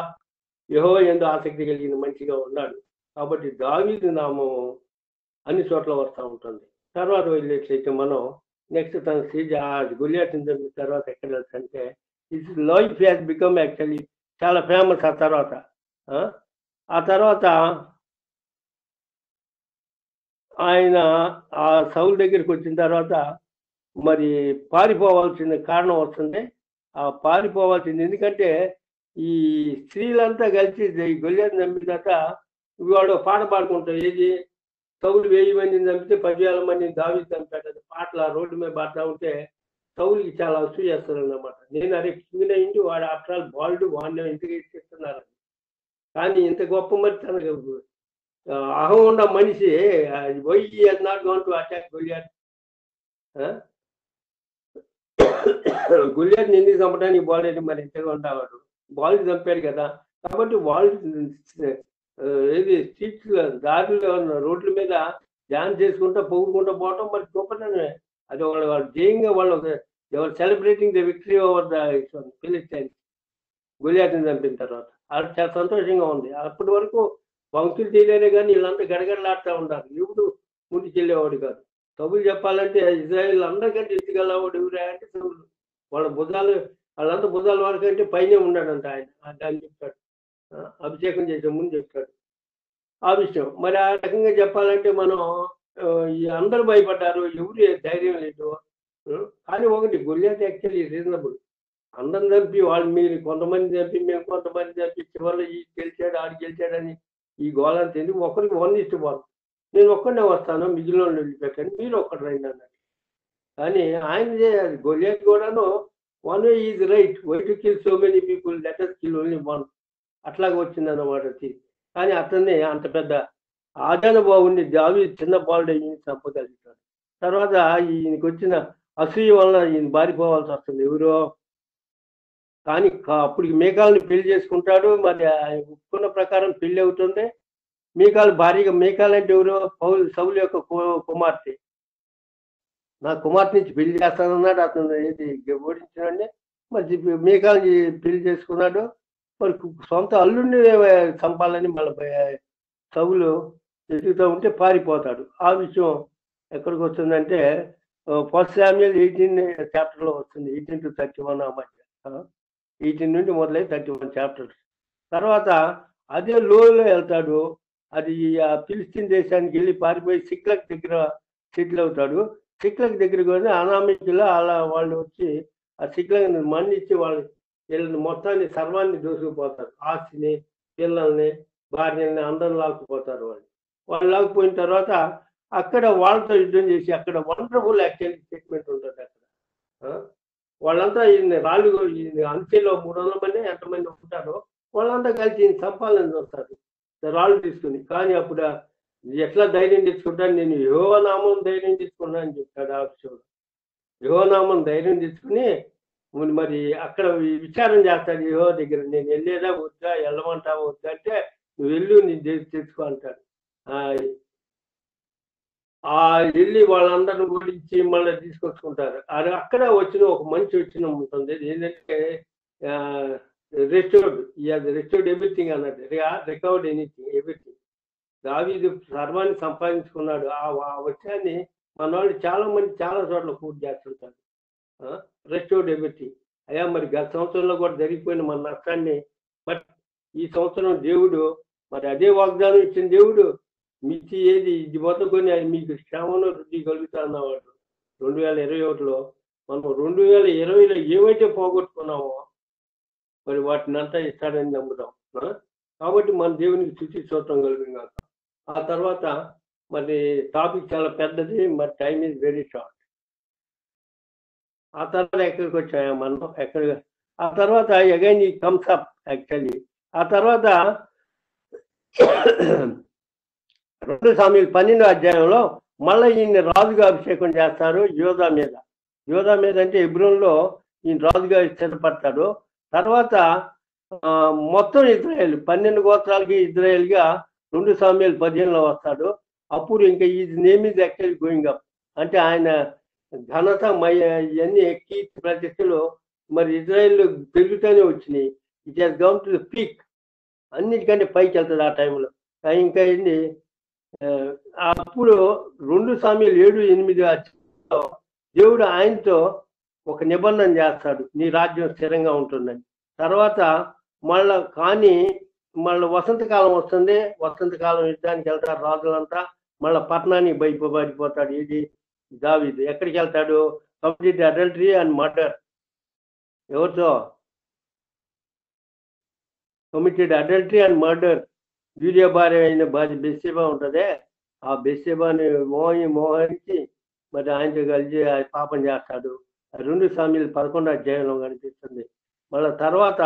యెహోవా యందు ఆసక్తి కలిగిన మంచిగా ఉన్నాడు. కాబట్టి దావీదు నామం అన్ని చోట్ల వస్తూ ఉంటుంది. తర్వాత వెళ్ళేట్లయితే మనం నెక్స్ట్ తన గొలియాతుని చంపిన తర్వాత ఎక్కడ వెళ్తుంటే, his life has become actually చాలా ఫేమస్. ఆ తర్వాత ఆయన ఆ సౌలు దగ్గరికి వచ్చిన తర్వాత మరి పారిపోవాల్సిన కారణం వస్తుంది. ఆ పారిపోవాల్సింది ఎందుకంటే ఈ స్త్రీలంతా కలిసి గొలియాతుని చంపిన తర్వాత వాడు పాట పాడుకుంటారు. ఏది, సౌలు 1000 మందిని చంపితే 10,000 మందిని దావీదు చంపాడు. అది పాటలు ఆ రోడ్డు మీద పాడుతూ ఉంటే సౌలుకి చాలా అసూయ చేస్తారు అన్నమాట. నేను అరే కింద ఇంటి వాడు ఆఫ్టర్ ఆల్ బాల్డ్, వాడిని ఇంతగా ఇస్తున్నారు. కానీ ఇంత గొప్ప మరి తనకు అహం ఉన్న మనిషి why is not gone to attack Goliath. గొలియాతుని ఎందుకు చంపడానికి బాలుడు మరి ఎంతగా ఉండేవాడు, బాలుడు చంపారు కదా. కాబట్టి వాళ్ళు ఏది స్ట్రీట్స్ దారిలో రోడ్ల మీద డాన్స్ చేసుకుంటూ పొగుడుకుంటూ పోవటం మరి గొప్పతనమే. అది వాళ్ళ జయంగా వాళ్ళు ఎవరు celebrating the victory over the Philistines గొలియాతుని చంపిన తర్వాత. అది చాలా సంతోషంగా ఉంది. అప్పటి వరకు పంక్తులు చేయలేనే కానీ వీళ్ళంతా గడగడలాడుతూ ఉంటారు. ఇప్పుడు ముందుకెళ్ళేవాడు కాదు. సౌలు చెప్పాలంటే ఇజ్రాయిల్ అందరికంటే ఎత్తుకెళ్ళేవాడు ఎవరా అంటే సౌలు. వాళ్ళ వాళ్ళంతా భుజాల వరకు అంటే పైనే ఉన్నాడంట ఆయన. దాన్ని చెప్తాడు, అభిషేకం చేసే ముందు చెప్తాడు ఆ విషయం. మరి ఆ రకంగా చెప్పాలంటే మనం అందరూ భయపడ్డారు, ఎవరు ధైర్యం లేదు. కానీ ఒకటి, గొలియాతు యాక్చువల్లీ రీజనబుల్. అందరం చంపి వాళ్ళు మీరు కొంతమంది చంపి మేము కొంతమంది చంపి చివరిలో ఈ గెలిచాడు ఆడు గెలిచాడని ఈ గోళంతా ఎందుకు, ఒకరికి 1:1. నేను ఒక్కడనే వస్తాను, మిగిలిన వాళ్ళు వదిలిపెట్టాను, మీరు ఒక్కడు రండి అన్నాడు. కానీ ఆయన గొలియాతు కూడాను one way is right, why to kill so many people, let us kill only one. అట్లాగే వచ్చిందన్నమాట. కానీ అతన్ని అంత పెద్ద ఆజానుభావుని దావీదు చిన్న బాలుడు అయ్యి చంపగలుగుతాడు. తర్వాత ఈయనకి వచ్చిన అసూయ వలన ఈయన బారిపోవాల్సి వస్తుంది ఎవరో. కానీ అప్పటికి మీకాల్ని పెళ్లి చేసుకుంటాడు. మరి ఒప్పుకున్న ప్రకారం పెళ్లి అవుతుంది. మీకాలు భారీగా, మీకాలు అంటే ఎవరో సౌలు యొక్క కుమార్తె. నా కుమార్తె నుంచి పెళ్లి చేస్తానన్నాడు. అతను ఏది ఓడించినండి. మరి మీకాల్ని పెళ్లి చేసుకున్నాడు. మరి సొంత అల్లుడిని చంపాలని మళ్ళీ సౌలు వెతుకుతూ ఉంటే పారిపోతాడు. ఆ విషయం ఎక్కడికి వస్తుందంటే ఫస్ట్ శామ్యూయల్ 18 చాప్టర్లో వస్తుంది. 18 to 31 ఆ మధ్య 18 నుండి మొదలై 31 చాప్టర్స్. తర్వాత అదే లోయలో వెళ్తాడు. అది ఫిలిస్తీన్ దేశానికి వెళ్ళి పారిపోయి సిక్లక్ దగ్గర సెటిల్ అవుతాడు. సిక్లక్ దగ్గరికి వెళ్ళి అనామికులు అలా వాళ్ళు వచ్చి ఆ సిక్లక్ మన్నిచ్చి వీళ్ళని మొత్తాన్ని సర్వాన్ని దోసుకుపోతారు. ఆస్తిని, పిల్లల్ని, భార్యల్ని అందరూ లాక్కుపోతారు. వాళ్ళు లాక్కుపోయిన తర్వాత అక్కడ వాళ్ళతో యుద్ధం చేసి అక్కడ వండర్ఫుల్ యాక్చువల్ స్టేట్మెంట్ ఉంటుంది. అక్కడ వాళ్ళంతా రాళ్ళు అంచెలో 300 మంది ఎంతమంది ఉంటారో వాళ్ళంతా కలిసి చంపాలని చూస్తారు రాళ్ళు తీసుకుని. కానీ అప్పుడు ఎట్లా ధైర్యం తెచ్చుకుంటాను, నేను యెహోవా నామం ధైర్యం తీసుకున్నా అని చెప్తాడు ఆ విషయంలో. యెహోవా నామం ధైర్యం తీసుకుని మరి అక్కడ విచారం చేస్తాడు యెహోవా దగ్గర. నేను వెళ్ళేదా వద్దా, వెళ్ళమంటావా వద్దా అంటే నువ్వు వెళ్ళు, నీ తెచ్చుకో అంటాడు. వెళ్ళి వాళ్ళందరిని గురించి మళ్ళీ తీసుకొచ్చుకుంటారు. అది అక్కడ వచ్చిన ఒక మంచి వచ్చిన ఉంటుంది. ఏంటంటే రెస్టోర్డ్ ఎవ్రీథింగ్ అన్నట్టు, రికవర్డ్ ఎనీథింగ్ ఎవ్రీథింగ్. దావీదు సర్వాన్ని సంపాదించుకున్నాడు. ఆ వచ్చాన్ని మన వాళ్ళు చాలా మంది చాలా చోట్ల పూర్తి చేస్తుంటారు. Restored everything. అయ్యా మరి గత సంవత్సరంలో కూడా జరిగిపోయిన మన నష్టాన్ని బట్ ఈ సంవత్సరం దేవుడు మరి అదే వాగ్దానం ఇచ్చిన దేవుడు మిచ్చి ఏది ఇది మొత్తుకొని మీకు శ్రమను వృద్ధి కలుగుతా అన్నవాడు 2021లో. మనం 2020లో ఏమైతే పోగొట్టుకున్నామో మరి వాటిని అంతా ఇస్తాడని నమ్ముదాం. కాబట్టి మన దేవునికి స్తుతి స్తోత్రం కలుగుతుంది. ఆ తర్వాత మరి టాపిక్ చాలా పెద్దది, మరి టైం ఈజ్ వెరీ షార్ట్. ఆ తర్వాత ఎక్కడికి వచ్చాయా మనం ఆ తర్వాత again he comes up actually. ఆ తర్వాత 2 సామ్యూయల్ 12వ అధ్యాయంలో మళ్ళీ ఈయన రాజుగా అభిషేకం చేస్తారు యోధా మీద. యోధా మీద అంటే హెబ్రోన్లో ఈయన రాజుగా స్థిరపడతాడు. తర్వాత మొత్తం ఇజ్రాయేల్ 12 గోత్రాలకి ఇజ్రాయేల్గా 2 సామ్యూయల్ 15లో వస్తాడు. అప్పుడు ఇంకా ఈ name is actually going up. అంటే ఆయన ఘనత ఇవన్నీ ఎక్కి ప్రతిష్టలు మరి ఇజ్రాయేల్ పెరుగుతూనే వచ్చినాయి. It has gown to the peak. అన్నిటికంటే పైకి వెళ్తుంది ఆ టైంలో. ఇంకా ఏంటి అప్పుడు 2 సామ్యూయల్ 7-8 దేవుడు ఆయనతో ఒక నిబంధన చేస్తాడు, నీ రాజ్యం స్థిరంగా ఉంటుందని. తర్వాత మళ్ళీ వసంతకాలం వస్తుంది. వసంతకాలం యుద్ధానికి వెళ్తారు రాజులంతా. మళ్ళీ పట్టణానికి బయటపడిపోతాడు. ఇది దావీదు ఎక్కడికి వెళ్తాడు? Complete adultery and murder. ఎవరితో? Committed adultery and murder. యూరియా భార్య అయిన భార్య బెత్షెబా ఉంటుందే, ఆ బెత్షెబాని మోహించి మరి ఆయనతో కలిసి పాపం చేస్తాడు. 2 సామ్యూయల్ 11వ అధ్యాయంలో కనిపిస్తుంది. మళ్ళీ తర్వాత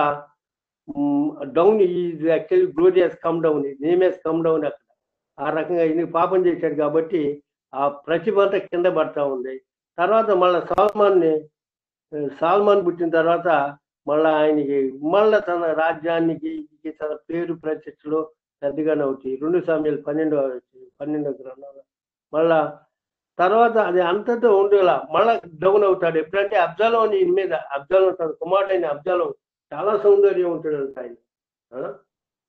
down is actually glorious come down, నేమేస్ కమ్ డౌన్. అక్కడ ఆ రకంగా ఈయన పాపం చేశాడు కాబట్టి ఆ ప్రతిభ అంతా కింద పడతా ఉంది. తర్వాత మళ్ళీ సాల్మాన్ పుట్టిన తర్వాత మళ్ళీ ఆయనకి మళ్ళీ తన రాజ్యానికి తన పేరు ప్రతిష్టలు పెద్దగానే అవుతాయి. 2 సామ్యూయల్ 12వ గ్రంథంలో. మళ్ళా తర్వాత అది అంతతో ఉండేలా మళ్ళా డౌన్ అవుతాడు. ఎప్పుడంటే అబ్జాలోం ఈయన మీద, అబ్జాలోం తన కుమారుడైన అబ్జాలోం చాలా సౌందర్యం ఉంటాడు అంట. ఆయన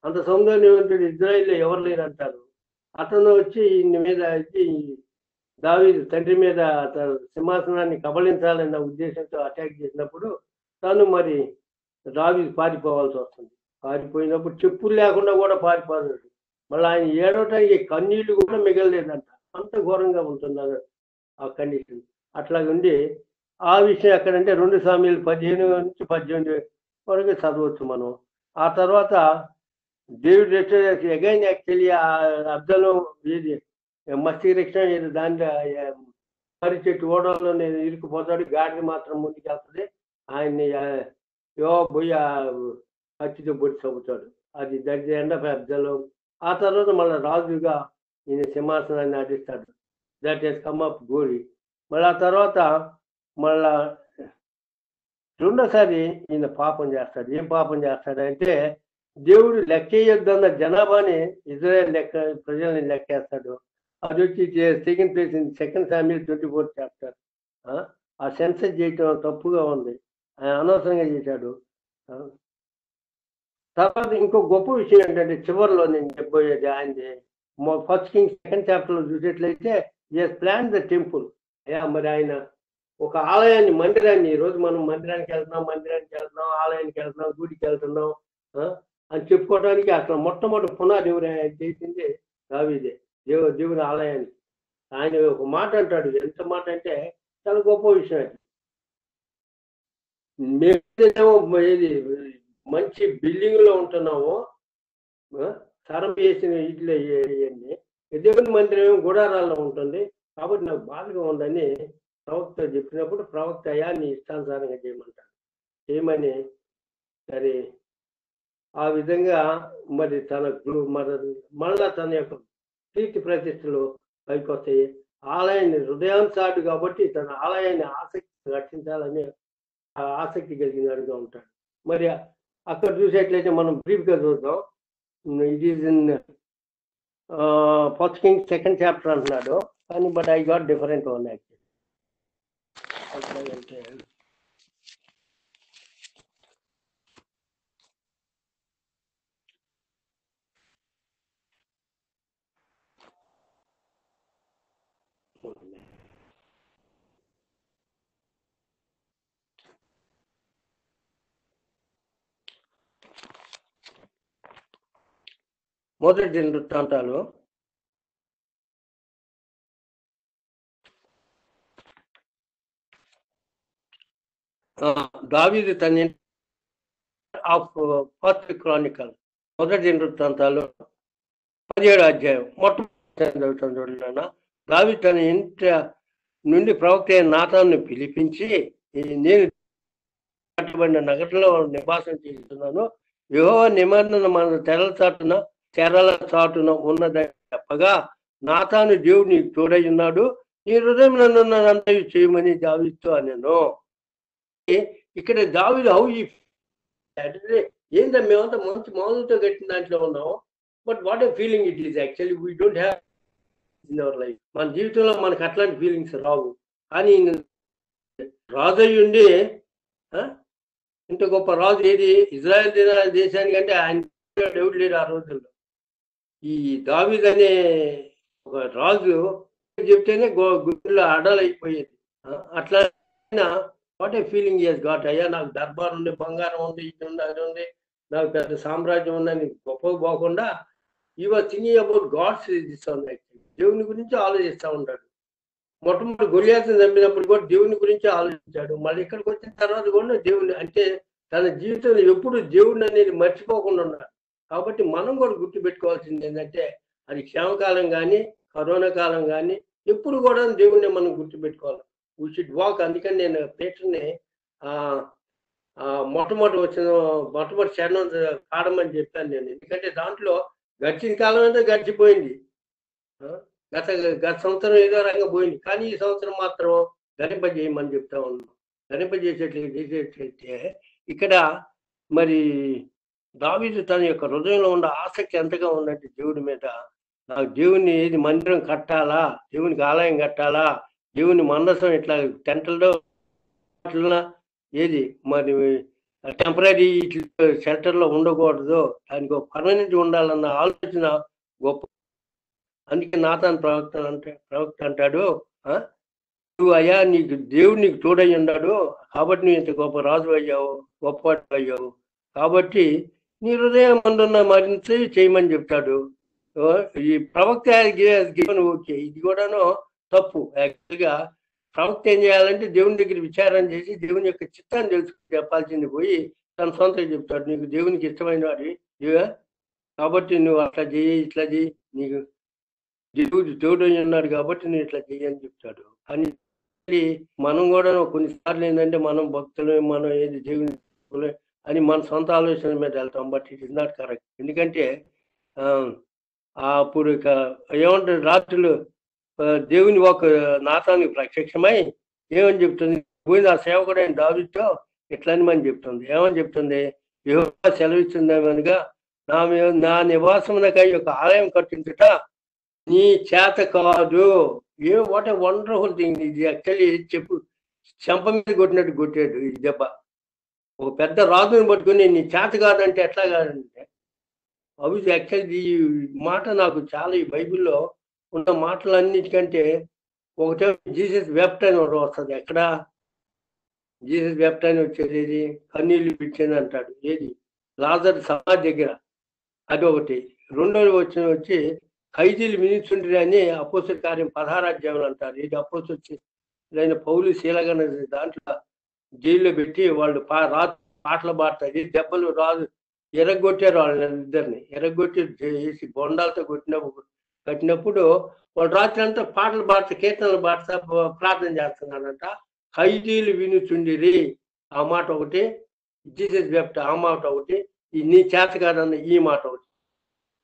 అంత సౌందర్యం ఉంటాడు, ఇజ్రాయిల్లో ఎవరు లేరు అంటారు. అతను వచ్చి ఈయన మీద వచ్చి దావీదు తండ్రి మీద తన సింహాసనాన్ని కబళించాలన్న ఉద్దేశంతో అటాక్ చేసినప్పుడు తను మరి దావీదు పారిపోవాల్సి వస్తుంది. పారిపోయినప్పుడు చెప్పులు లేకుండా కూడా పారిపోతాడు. మళ్ళీ ఆయన ఏడవటానికి కన్నీళ్లు కూడా మిగలలేదంట. అంత ఘోరంగా ఉంటుంది ఆ కండిషన్. అట్లాగుండి ఆ విషయం ఎక్కడంటే 2 సామ్యూయల్ 15-18 వరకు చదవచ్చు మనం. ఆ తర్వాత డేవిడ్ రెస్టోర్ అగైన్ యాక్చువల్లీ అబ్జాలోం ఏది మస్తీ రక్షణ ఏది దాంట్లో మరి చెట్టు ఓడల్లో నేను ఇరుక్కుపోతాడు. గాడిని మాత్రం ముందుకు వెళ్తుంది. ఆయన్ని పోయి కత్తితో పొడి చంపుతాడు. అది దట్ ఎండ్ ఆఫ్ అబ్జాలోం. ఆ తర్వాత మళ్ళీ రాజుగా ఈయన సింహాసనాన్ని అధిస్తాడు. దట్ హెస్ కమ్ అప్ గోరి. మళ్ళీ ఆ తర్వాత మళ్ళా రెండోసారి ఈయన పాపం చేస్తాడు. ఏం పాపం చేస్తాడంటే దేవుడు లెక్కేయొద్దన్న జనాభాని ఇజ్రాయెల్ ప్రజల్ని లెక్కేస్తాడు. అది వచ్చి సెకండ్ ప్లేస్ 2 సామ్యూయల్ 24వ చాప్టర్. ఆ సెన్సస్ చేయటం తప్పుగా ఉంది, ఆయన అనవసరంగా చేశాడు. తర్వాత ఇంకో గొప్ప విషయం ఏంటంటే చివరిలో నేను చెప్పబోయేది ఆయనది. ఫస్ట్ కింగ్ సెకండ్ చాప్టర్లో చూసేట్లయితే ఎస్ ప్లాన్ ద టెంపుల్. మరి ఆయన ఒక ఆలయాన్ని, మందిరాన్ని, ఈరోజు మనం మందిరానికి వెళ్తున్నాం, ఆలయానికి వెళ్తున్నాం, గుడికి వెళ్తున్నాం అని చెప్పుకోవడానికి అసలు మొట్టమొదటి పునాది ఎవరు చేసింది దావీదే, దేవుని ఆలయానికి. ఆయన ఒక మాట అంటాడు, ఎంత మాట అంటే చాలా గొప్ప విషయం. మేమేమో ఏది మంచి బిల్డింగ్ లో ఉంటున్నాము, సరం చేసిన ఇట్లా ఇవన్నీ, దేవుని మందిరం ఏమో గుడారాల్లో ఉంటుంది. కాబట్టి నాకు బాధగా ఉందని ప్రవక్త చెప్పినప్పుడు, ప్రవక్త అయ్యా నీ ఇష్టానుసారంగా చేయమని సరే ఆ విధంగా మరి మళ్ళా తన యొక్క కీర్తి ప్రతిష్టలు పైకి వస్తాయి. ఆలయాన్ని హృదయాంశాడు కాబట్టి తన ఆలయాన్ని ఆసక్తి రక్షించాలని ఆసక్తి కలిగినట్టుగా ఉంటాడు. మరి అక్కడ చూసేట్లయితే మనం బ్రీఫ్గా చూద్దాం. It is in first king second chapter అంటున్నాడు, కానీ but I got different one actually. అంటే మొదటి వృత్తాంతాలు దావీదు తన ఆఫ్ ఫస్ట్ క్రానికల్, మొదటి వృత్తాంతాలు 17వ అధ్యాయం మొట్టమొదటి దావీదు తన ఇంటి నుండి ప్రవక్త అయిన నాతాను పిలిపించి, నేను కట్టబడిన నగరంలో నివాసం చేస్తున్నాను, యెహోవా నిబంధన మన తెరల చాటున ఉన్నదని చెప్పగా, నాతాను దేవుడు నీకు తోడై ఉన్నాడు, నీ హృదయం నన్నంతా చేయమని దావీదుతో అనెను. ఇక్కడ దావీదు హౌ ఈ ఏంటంటే మేమంతా మంచి మామూలుతో కట్టిన దాంట్లో ఉన్నాం, but what a feeling it is actually we don't have in our life. మన జీవితంలో మనకు అట్లాంటి ఫీలింగ్స్ రావు. కానీ రాజయ్యుండి ఇంత గొప్ప రాజు ఏది ఇజ్రాయెల్ దేశానికంటే ఆయన ఎవడు లేడు ఆ రోజుల్లో. ఈ దావీదు అనే ఒక రాజు చెప్తేనే గుడ్లో అడలైపోయేది. అట్లా వాట్ ఏ ఫీలింగ్ ఇయస్ గాట్. అయ్యా నాకు దర్బార్ ఉంది, బంగారం ఉంది, ఇది ఉంది, అది ఉంది, నాకు పెద్ద సామ్రాజ్యం ఉందని గొప్ప పోకుండా he was thinking about gods actually. దేవుని గురించి ఆలోచిస్తూ ఉంటాడు. మొట్టమొదటి గొలియాతుని చంపినప్పుడు కూడా దేవుని గురించి ఆలోచించాడు. మళ్ళీ ఇక్కడికి వచ్చిన తర్వాత కూడా దేవుని అంటే తన జీవితంలో ఎప్పుడు దేవుడిని అనేది మర్చిపోకుండా ఉన్నాడు. కాబట్టి మనం కూడా గుర్తుపెట్టుకోవాల్సింది ఏంటంటే అది క్షేమకాలం కానీ కరోనా కాలం కానీ ఎప్పుడు కూడా దేవుడిని మనం గుర్తుపెట్టుకోవాలి. We should walk. అందుకని నేను పేటర్ని మొట్టమొదటి శరణం కాడమని చెప్పాను నేను. ఎందుకంటే దాంట్లో గడిచిన కాలం అంతా గడిచిపోయింది. గత సంవత్సరం ఏదో రంగం పోయింది, కానీ ఈ సంవత్సరం మాత్రం గణింపజేయమని చెప్తా ఉన్నాం. గణింపజేసేట్లయితే ఇక్కడ మరి దావీదు తన యొక్క హృదయంలో ఉన్న ఆసక్తి ఎంతగా ఉందంటే దేవుడి మీద, నాకు దేవుని ఏది మందిరం కట్టాలా, దేవునికి ఆలయం కట్టాలా, దేవుని మందసం ఇట్లా టెంటల్లో ఏది మరి టెంపరీ షెల్టర్లో ఉండకూడదు, దానికి ఒక పర్మనెంట్ ఉండాలన్న ఆలోచన గొప్ప. అందుకే నాతాను ప్రవక్త అంటాడు, నువ్వు అయ్యా నీకు దేవుడు నీకు తోడై ఉన్నాడు కాబట్టి నువ్వు ఇంత గొప్ప రాజు అయ్యావు, గొప్పవాడు అయ్యావు, కాబట్టి నీ హృదయం అందున్న మరింత చేయమని చెప్తాడు. ఈ ప్రవక్త ఓకే, ఇది కూడాను తప్పు. యాక్చువల్గా ప్రవక్త ఏం చేయాలంటే దేవుని దగ్గర విచారణ చేసి దేవుని యొక్క చిత్తాన్ని తెలుసుకుని చెప్పాల్సింది పోయి తన సొంతంగా చెప్తాడు, నీకు దేవునికి ఇష్టమైన వాడి కాబట్టి నువ్వు అట్లా చేయి, ఇట్లా చేయి, నీకు దేవుడు ఉన్నాడు కాబట్టి నేను ఇట్లా చేయని చెప్తాడు. అని మనం కూడా కొన్నిసార్లు ఏంటంటే మనం భక్తులు, మనం ఏది దేవుని అని మన సొంత ఆలోచన మీద వెళ్తాం. But it is not correct. ఎందుకంటే అప్పుడు ఇక ఏమంటారు, రాత్రులు దేవుని ఒక నాతానికి ప్రత్యక్షమై ఏమని చెప్తుంది, పోయింది ఆ సేవకుడైన దావీదుతో ఇట్లని మనం చెప్తుంది. ఏమని చెప్తుంది, యెహోవా సెలవిస్తుందేమనగా నా నివాసమునకై ఒక ఆలయం కట్టించుట నీ చేత కాదు. వాట్ ఏ వండర్ఫుల్ థింగ్ ఇది. యాక్చువల్లీ చెంప మీద కొట్టినట్టు కొట్టాడు ఈ దెబ్బ. ఒక పెద్ద రాజుని పట్టుకుని నీ చేత కాదంటే ఎట్లా కాదంటే అవి యాక్చువల్లీ ఈ మాట నాకు చాలా ఈ బైబిల్లో ఉన్న మాటలన్నిటికంటే ఒకటే జీసస్ వెప్ట్ అని ఒకటి వస్తుంది. ఎక్కడ జీసస్ వెప్ట్ అని వచ్చేది ఏది కన్నీళ్ళు పిచ్చింది అంటాడు, ఏది లాజరు సమాధి దగ్గర, అది ఒకటి. రెండోది వచ్చి ఖైదీలు వినిచుండ్రి అని అపోస్తల కార్యం 16వ అధ్యాయం అంటారు. ఇది అపోస్తలుడైన పౌలు శీలగన దాంట్లో జైల్లో పెట్టి వాళ్ళు పాటలు పాడతారు. ఇది దెబ్బలు రాజు ఎరగొట్టారు, వాళ్ళిద్దరిని ఎరగొట్టి వేసి బొండాలతో కట్టినప్పుడు వాళ్ళు రాత్రి అంతా పాటలు పాడుతూ కీర్తనలు పాడుతా ప్రార్థన చేస్తున్నారంట. ఖైదీలు వినుచుండిరి ఆ మాట ఒకటి, జీసస్ వెప్ట్ ఆ మాట ఒకటి, నీ చేత కాదన్న ఈ మాట ఒకటి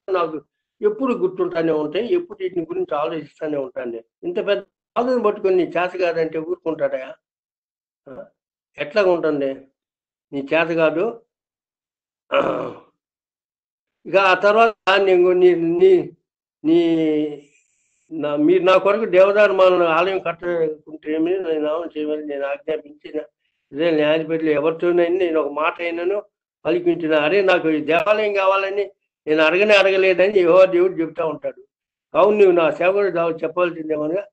నాకు ఎప్పుడు గుర్తుంటానే ఉంటాయి. ఎప్పుడు వీటిని గురించి ఆలోచిస్తూనే ఉంటాను నేను. ఇంత పెద్ద ఆలోచన పట్టుకొని నీ చేత కాదంటే ఊరుకుంటాడా? ఎట్లాగా ఉంటుంది? నీ చేత కాదు. ఇక ఆ తర్వాత మీరు నా కొరకు దేవదారుమాలను ఆలయం కట్టుకుంటేమి నేను చేయమని నేను ఆజ్ఞాపించిన ఇదే న్యాయపతిలో ఎవరితోనైనా నేను ఒక మాట అయినాను పలికించిన. అరే నాకు ఈ దేవాలయం కావాలని నేను అడగలేదని యెహోవా దేవుడు చెప్తా ఉంటాడు. కావును నువ్వు నా సేవకుడు చెప్పవలసిందేమనగా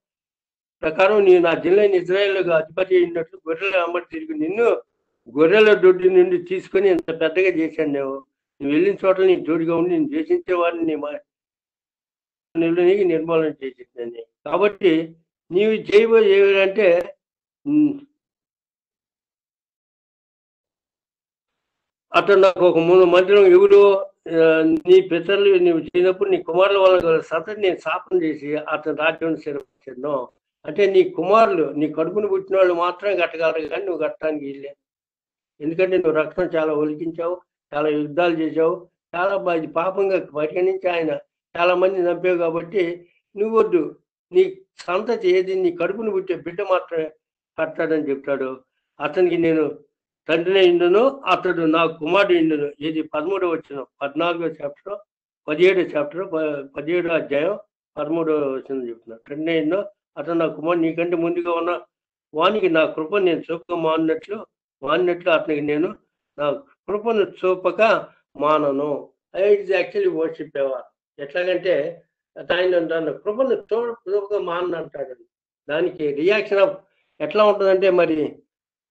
ప్రకారం నీవు నా జిల్లాని ఇజ్రాయేల్గా అధిపతి అయినట్లు గొర్రెల అమ్మటి తిరిగి నిన్ను గొర్రెల దొడ్డి నుండి తీసుకొని ఇంత పెద్దగా చేశాను. నువ్వు వెళ్ళిన చోట్ల నీకు జోడిగా ఉండి నేను ద్వేషించే వారిని నీకు నిర్మూలన చేసిందని. కాబట్టి నీవు చేయబోయే ఏమిటంటే అతను నాకు ఒక 3 మందిరం ఎవరు నీ పితరులు నువ్వు చేయనప్పుడు నీ కుమారుల వల్ల సతని నేను శాపం చేసి అతని రాజ్యం స్థిరపరిచాను. అంటే నీ కుమారులు నీ కడుపును పుట్టిన వాళ్ళు మాత్రమే కట్టగలరు, కానీ నువ్వు కట్టడానికి వీళ్ళే. ఎందుకంటే నువ్వు రక్తం చాలా ఒలికించావు, చాలా యుద్ధాలు చేసావు, చాలా పాపంగా పరిగణించి ఆయన చాలా మంది చంపావు. కాబట్టి నువ్వు వద్దు, నీ సంతతి ఏది నీ కడుపును పుట్టే బిడ్డ మాత్రమే కట్టాడని చెప్తాడు. అతనికి నేను తండ్రినే ఇండును, అతడు నా కుమారుడు ఇండును. ఇది 13వ వచనం, 14వ చాప్టర్, 17వ చాప్టర్, 17వ అధ్యాయం 13వ వచనం చెప్తున్నాడు. తండ్రినే ఇండు, అతను నా కుమారుడు, నీకంటే ముందుగా ఉన్న వానికి నా కృప నేను చూపక మానినట్లు అతనికి నేను నా కృపను చూపక మానను. It's actually worship ever. ఎట్లాగంటే ఆయన అంటాను కృపను చూపక మానను అంటాడు. దానికి రియాక్షన్ ఆఫ్ ఎట్లా ఉంటుందంటే మరి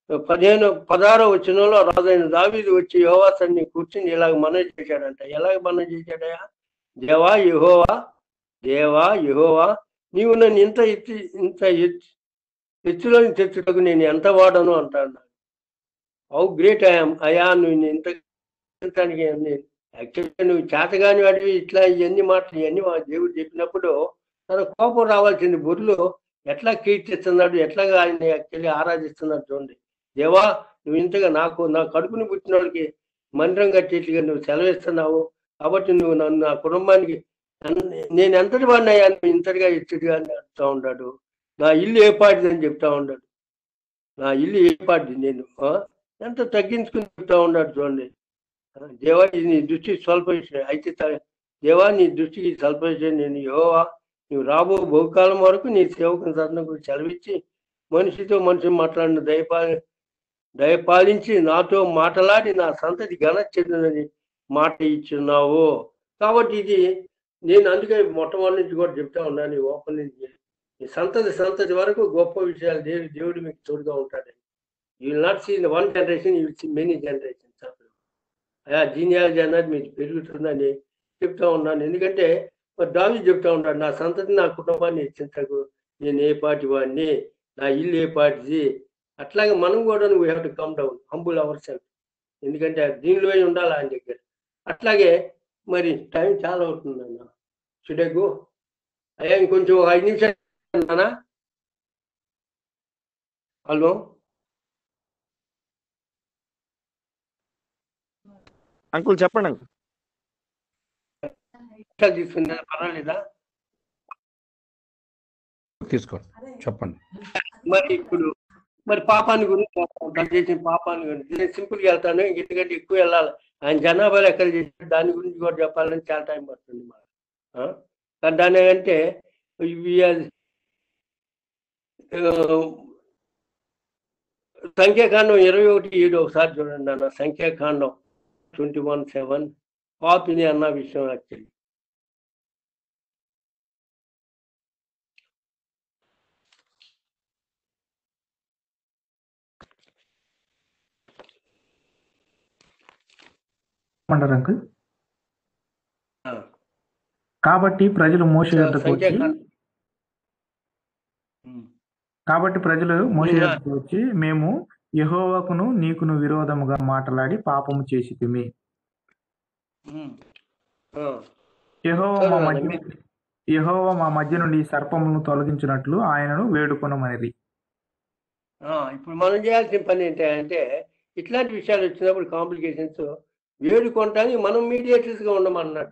16వ వచనంలో రాజైన దావీదు వచ్చి యెహోవా సన్నిధిని కూర్చుని ఇలాగ మనవి చేశాడంట. ఎలాగ మనవి చేశాడయా? దేవా యెహోవా నీవు నన్ను ఇంత ఎత్తులోని తెచ్చుటకు నేను ఎంత వాడను అంటాడు. హౌ గ్రేట్ అయా నువ్వు ఇంత యాక్చువల్గా నువ్వు చేతగాని వాడివి. ఇట్లా ఇవన్నీ మాటలు ఇవన్నీ దేవుడు చెప్పినప్పుడు తన కోపం రావాల్సింది. బుర్రలో ఎట్లా కీర్తిస్తున్నాడు, ఎట్లాగా ఆయన యాక్చువల్లీ ఆరాధిస్తున్నాడు చూడండి. దేవా నువ్వు ఇంతగా నా కడుపుని పుట్టిన వాళ్ళకి మందిరం కట్టేట్లుగా నువ్వు సెలవిస్తున్నావు. కాబట్టి నువ్వు నన్ను నా కుటుంబానికి నేను ఎంతటి వాడిని అయ్యా నువ్వు ఇంతటిగా ఇచ్చటిగా అని చెప్తా ఉంటాడు. నా ఇల్లు ఏ పాటిది అని చెప్తా ఉన్నాడు. నా ఇల్లు ఏ పాటిది నేను ఎంత తగ్గించుకుని చెప్తా ఉన్నాడు చూడండి. దేవా ఇది నీ దృష్టికి స్వల్ప విషయం అయితే, దేవా నీ దృష్టికి స్వల్ప విషయం నేను యెహోవా నువ్వు రాబో బహుకాలం వరకు నీ సేవకుని సత్నకు సెలవిచ్చి మనిషితో మనిషి మాట్లాడిన దయపాలించి నాతో మాట్లాడి నా సంతతి ఘన చెందినని మాట ఇచ్చున్నావు. కాబట్టి ఇది నేను అందుకే మొట్టమొదటి నుంచి కూడా చెప్తా ఉన్నాను. ఓపెన్ నుంచి ఈ సంతతి వరకు గొప్ప విషయాలు దేవుడు మీకు తోడుగా ఉంటాడు. You will not see in one generation, you will see many generations. Genealogy అన్నది మీకు పెరుగుతుందని చెప్తా ఉన్నాను. ఎందుకంటే దావీదు చెప్తా ఉంటాడు, నా సంతతి నా కుటుంబాన్ని హెచ్చించకు, నేను ఏ పాటి వాడిని, నా ఇల్లు ఏ పాటిది. అట్లాగే మనం కూడా we have to come down, humble our self. ఎందుకంటే దీనిలో ఉండాలి ఆయన దగ్గర. అట్లాగే మరి టైం చాలా అవుతుందన్న. Should I go? అయ్యా ఇంకొంచెం 5 నిమిషాలు అన్నా. హలో అంకుల్ చెప్పండి అంకుల్. తీసుకున్నా పర్వాలేదా? తీసుకోండి చెప్పండి. మరి ఇప్పుడు పాపాన్ని గురించి చేసిన పాపాన్ని గురించి నేను సింపుల్గా వెళ్తాను, ఎందుకంటే ఎక్కువ వెళ్ళాలి. ఆయన జనాభాలు ఎక్కడ చేసిన దాని గురించి కూడా చెప్పాలని చాలా టైం పడుతుంది మాకు. కానీ దాని అంటే సంఖ్యాకాండం 21:7 ఒకసారి చూడండి అన్న. సంఖ్యాకాండం 21:7 పాపిని అన్న విషయం యాక్చువల్లీ. అంటారు అంకుల్. కాబట్టి ప్రజలు మోషే యొద్దకు వచ్చి మేము యెహోవాకును నీకును విరోధముగా మాట్లాడి పాపము చేసితిమి. యెహోవా మా మధ్య నుండి సర్పములను తొలగించినట్లు ఆయనను వేడుకొనమనిరి. ఇప్పుడు మనం చేయాల్సిన పని ఏంటంటే ఇట్లాంటి విషయాలు వచ్చినప్పుడు కాంప్లికేషన్స్ వేడుకుంటానికి మనం మీడియేటర్స్గా ఉండమన్నాడు.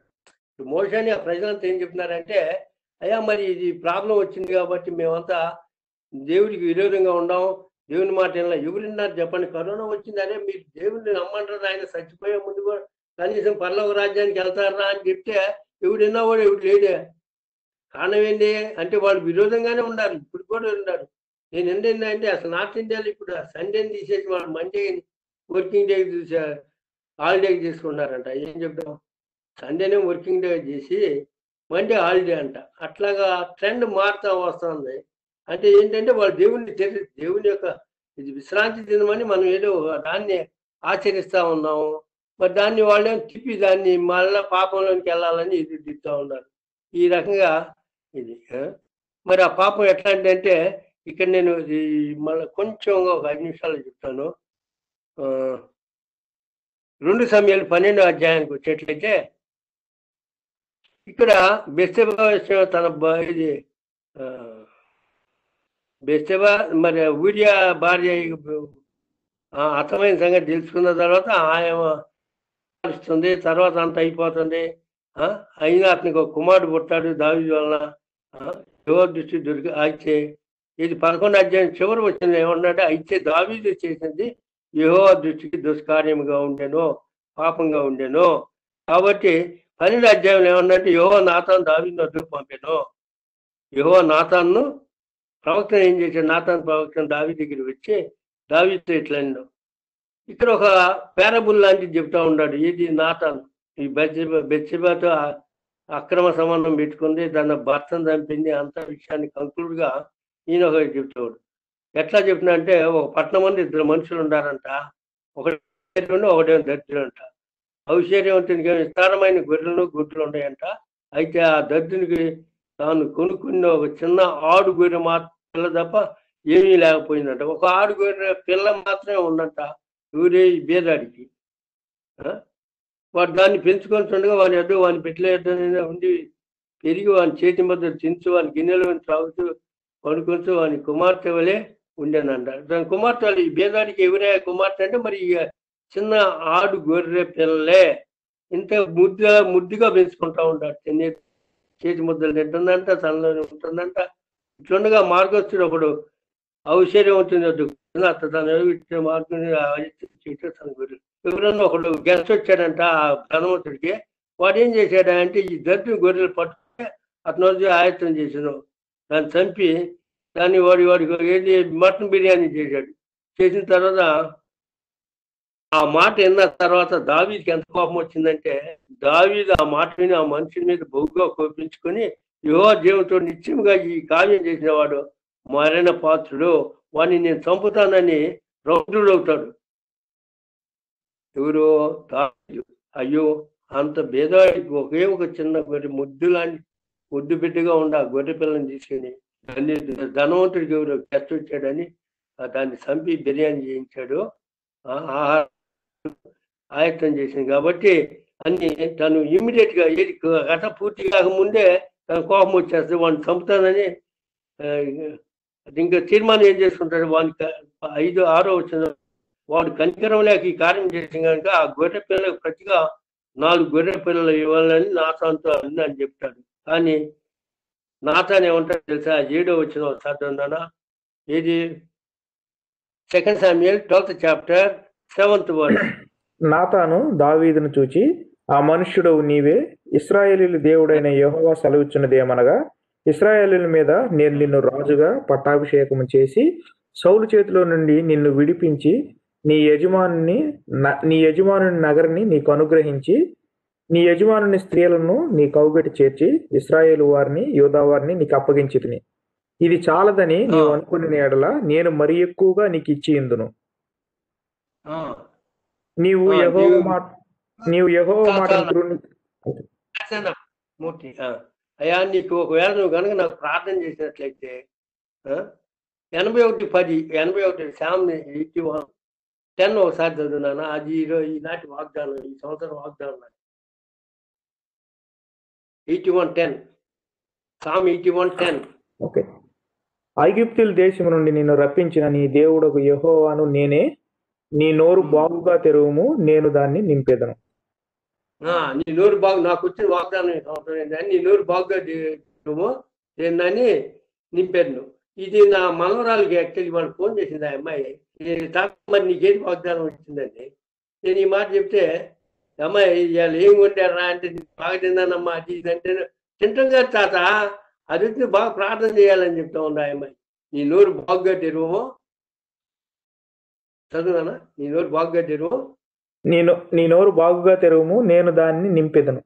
మోషని ఆ ప్రజలంతా ఏం చెప్తున్నారంటే, అయ్యా మరి ఇది ప్రాబ్లం వచ్చింది కాబట్టి మేమంతా దేవుడికి విరోధంగా ఉండాం, దేవుని మాట ఎలా ఎవరున్నారు చెప్పండి, కరోనా వచ్చిందనే మీరు దేవుడిని నమ్మంటారు, ఆయన చచ్చిపోయే ముందు కూడా కనీసం పరలోక రాజ్యానికి వెళ్తారా అని చెప్తే ఎవడు విన్నావాడు ఎవడు లేడే. కారణం ఏంటి అంటే వాళ్ళు విరోధంగానే ఉన్నారు, ఇప్పుడు కూడా ఉన్నారు. నేను ఏంటంటే అసలు నార్త్ ఇండియాలో ఇప్పుడు సండేని తీసేసి వాళ్ళు మండే వర్కింగ్ డే హాలిడే తీసుకున్నారంట. ఏం చెప్తాం, సండేనే వర్కింగ్ డే చేసి మండే హాలిడే అంట. అట్లాగా ట్రెండ్ మారుతూ వస్తుంది. అంటే ఏంటంటే వాళ్ళు దేవుని యొక్క ఇది విశ్రాంతి దినమని మనం ఏదో దాన్ని ఆచరిస్తూ ఉన్నాము. మరి దాన్ని వాళ్ళే తిప్పి దాన్ని మళ్ళీ పాపంలోకి వెళ్ళాలని ఇది దిగుతూ ఉన్నారు. ఈ రకంగా ఇది మరి ఆ పాపం ఎట్లాంటిదంటే ఇక్కడ నేను మళ్ళీ కొంచెం ఒక 5 నిమిషాలు చెప్తాను. 2 సమయాలు 12వ అధ్యాయానికి వచ్చేట్లయితే ఇక్కడ బెత్షెబా తన ఇది బెత్షెబా మరి ఊరియా భార్య అర్థమైన సంగతి తెలుసుకున్న తర్వాత ఆయన తర్వాత అంత అయిపోతుంది. అయినా అతనికి ఒక కుమారుడు పుట్టాడు దావీదు వలన. యెహోవా దృష్టి అయితే ఇది 11వ అధ్యాయం చివరి వచ్చింది ఏమన్నాడు, అయితే దావీదు చేసింది యెహోవా దృష్టికి దుష్కార్యముగా ఉండెను, పాపంగా ఉండెను. కాబట్టి 12వ అధ్యాయంలో ఏమన్నంటే యెహోవా నాతాను దావీదు వద్దకు పంపాను. యెహోవా నాతాను ప్రవక్తను ఏం చేశాడు, నాతాను ప్రవక్తను దావీదు దగ్గరికి వచ్చి దావీదుతో ఇట్లా ఇక్కడ ఒక పేరబుల్ లాంటిది చెప్తా ఉన్నాడు. ఇది నాతాను ఈ బెత్షెబాతో అక్రమ సంబంధం పెట్టుకుంది, దాన్ని భర్తను చంపింది, అంత విషయాన్ని కంక్లూడ్గా ఈయన ఒకటి చెప్తాడు. ఎట్లా చెప్తున్నా అంటే ఒక పట్టణం మంది 2 మనుషులు ఉండారంట. ఒకటి దరిద్రుడంట. ఐశ్వర్యవంతునికి విస్తారమైన గొర్రెలు గుడ్లు ఉన్నాయంట. అయితే ఆ దరిద్రునికి తాను కొనుక్కున్న ఒక చిన్న ఆడు గొర్రె పిల్ల తప్ప ఏమీ లేకపోయిందంట. ఒక ఆడు గొర్రె పిల్ల మాత్రమే ఉందంట ఊరే బేదాడికి. వాడు దాన్ని పెంచుకుంటుండగా వాని ఎద్దు వాని పెట్టలే ఉండి పెరిగి వాని చేతి మధ్య తించు వాని గిన్నెలు త్రాగుతూ పడుకుంటూ వాని కుమార్తె వలె ఉండేనంట. దాని కుమార్తె వాళ్ళు ఈ బేదాడికి ఎవరే కుమార్తె అంటే మరి చిన్న ఆడు గొర్రె పిల్లలే. ఇంత ముద్దుగా పెంచుకుంటా ఉంటాడు. చేతి ముద్దలు తింటుందంట, తనలో ఉంటుందంట. ఇట్లుండగా మార్గస్తుడు ఒకడు ఐశ్వర్యవంతుని వద్ద తను ఇచ్చే మార్గం తన గొర్రె ఎవరన్నా ఒకడు గెస్ట్ వచ్చాడంట ఆ ధనవంతుడికి. వాడు ఏం చేశాడంటే ఈ దరిద్రం గొర్రెలు పట్టుకుని అతను వచ్చి ఆయత్తం చేసాను. దాన్ని చంపి దాన్ని వాడికి ఏది మటన్ బిర్యానీ చేశాడు. చేసిన తర్వాత ఆ మాట విన్న తర్వాత దావీదుకి ఎంత కోపం వచ్చిందంటే దావీదు ఆ మాట విని ఆ మనుషుల మీద బహుగా కోపించుకొని యెహోవా దేవునితో నిత్యముగా ఈ కార్యం చేసిన వాడు మరణ పాత్రుడు, వాడిని నేను చంపుతానని రౌద్రుడవుతాడు. ఎవరు? దావీదు. అయ్యో అంత భేదాడికి ఒకే ఒక చిన్న గొర్రె ముద్దు బిడ్డగా ఉండి ఆ గొర్రె పిల్లని తీసుకుని దాన్ని ధనవంతుడికి ఎవరు గెస్ట్ వచ్చాడని దాన్ని చంపి బిర్యానీ చేయించాడు, ఆహారం ఆయత్తం చేసింది. కాబట్టి అన్ని తను ఇమ్మీడియట్ గా ఏది గత పూర్తి కాకముందే తన కోపం వచ్చేస్తే వాడిని చంపుతానని ఇంకా తీర్మానం ఏం చేసుకుంటాడు. వానికి 5, 6 వచ్చిన వాడు కనికరం లేక ఈ కార్యం చేసిన కనుక ఆ గొర్రె పిల్లలకు ప్రతిగా 4 గొర్రె పిల్లలు ఇవ్వాలని నాతానుతో అని చెప్తాడు. కానీ నాతాను ఏమంటాడు తెలుసా? 7వ వచ్చిన చదువునా ఏది 2 Samuel 12th chapter 7th verse. నాతాను దావీదును చూచి ఆ మనుష్యుడవు నీవే, ఇశ్రాయేలీయుల దేవుడైన యెహోవా సెలవిచ్చినదేమనగా ఇశ్రాయేలీయుల మీద నేను నిన్ను రాజుగా పట్టాభిషేకం చేసి సౌలు చేతిలో నుండి నిన్ను విడిపించి నీ యజమానుని నగరిని నీకు అనుగ్రహించి నీ యజమానుని స్త్రీలను నీ కౌగటి చేర్చి ఇశ్రాయేలు వారిని యూదా వారిని నీకు అప్పగించితిని. ఇది చాలదని నీవు అనుకుని ఎడల నేను మరి ఎక్కువగా నీకు ఇచ్చి ఇందును. నీవు యెహోవా మాట మూర్తి అయ్యా, నీకు ఒకవేళ నువ్వు కనుక నాకు ప్రార్థన చేసినట్లయితే 81:10 81 శామ్ 81:10 ఒకసారి చదువున్నాను. అది ఈనాటి వాగ్దానం, ఈ సంవత్సరం వాగ్దానం. 81:10 శామ్ 81:10. ఓకే. ఐగుప్తుల దేశం నుండి నిన్ను రప్పించిన నీ దేవుడకు యెహోవాను నేనే. నీ నోరు బాగుగా తెరువుము, నేను దాన్ని నింపేదను. నీ నోరు బాగు, నాకు వచ్చిన వాగ్దానం ఏంటంటే నీ నోరు బాగుగా తెరువుము, నేను దాన్ని నింపేదను. ఇది నా మనవరాలకి యాక్చువల్లీ వాళ్ళు ఫోన్ చేసింది ఆ అమ్మాయి. మరి నీకేది వాగ్దానం వచ్చిందండి. నేను ఈ మాట చెప్తే అమ్మాయి ఇవాళ ఏం కొంటారా అంటే బాగా తిన్నానమ్మా అది ఇదంటే తింటాం కదా తాత, అది వచ్చి బాగా ప్రార్థన చేయాలని చెప్తా ఉంది ఆ అమ్మాయి. నీ నోరు బాగుగా తెరువు, చదువునా, నీ నోరు బాగుగా తెరువు, నీ నోరు బాగుగా తెరువుము, నేను దాన్ని నింపేదను.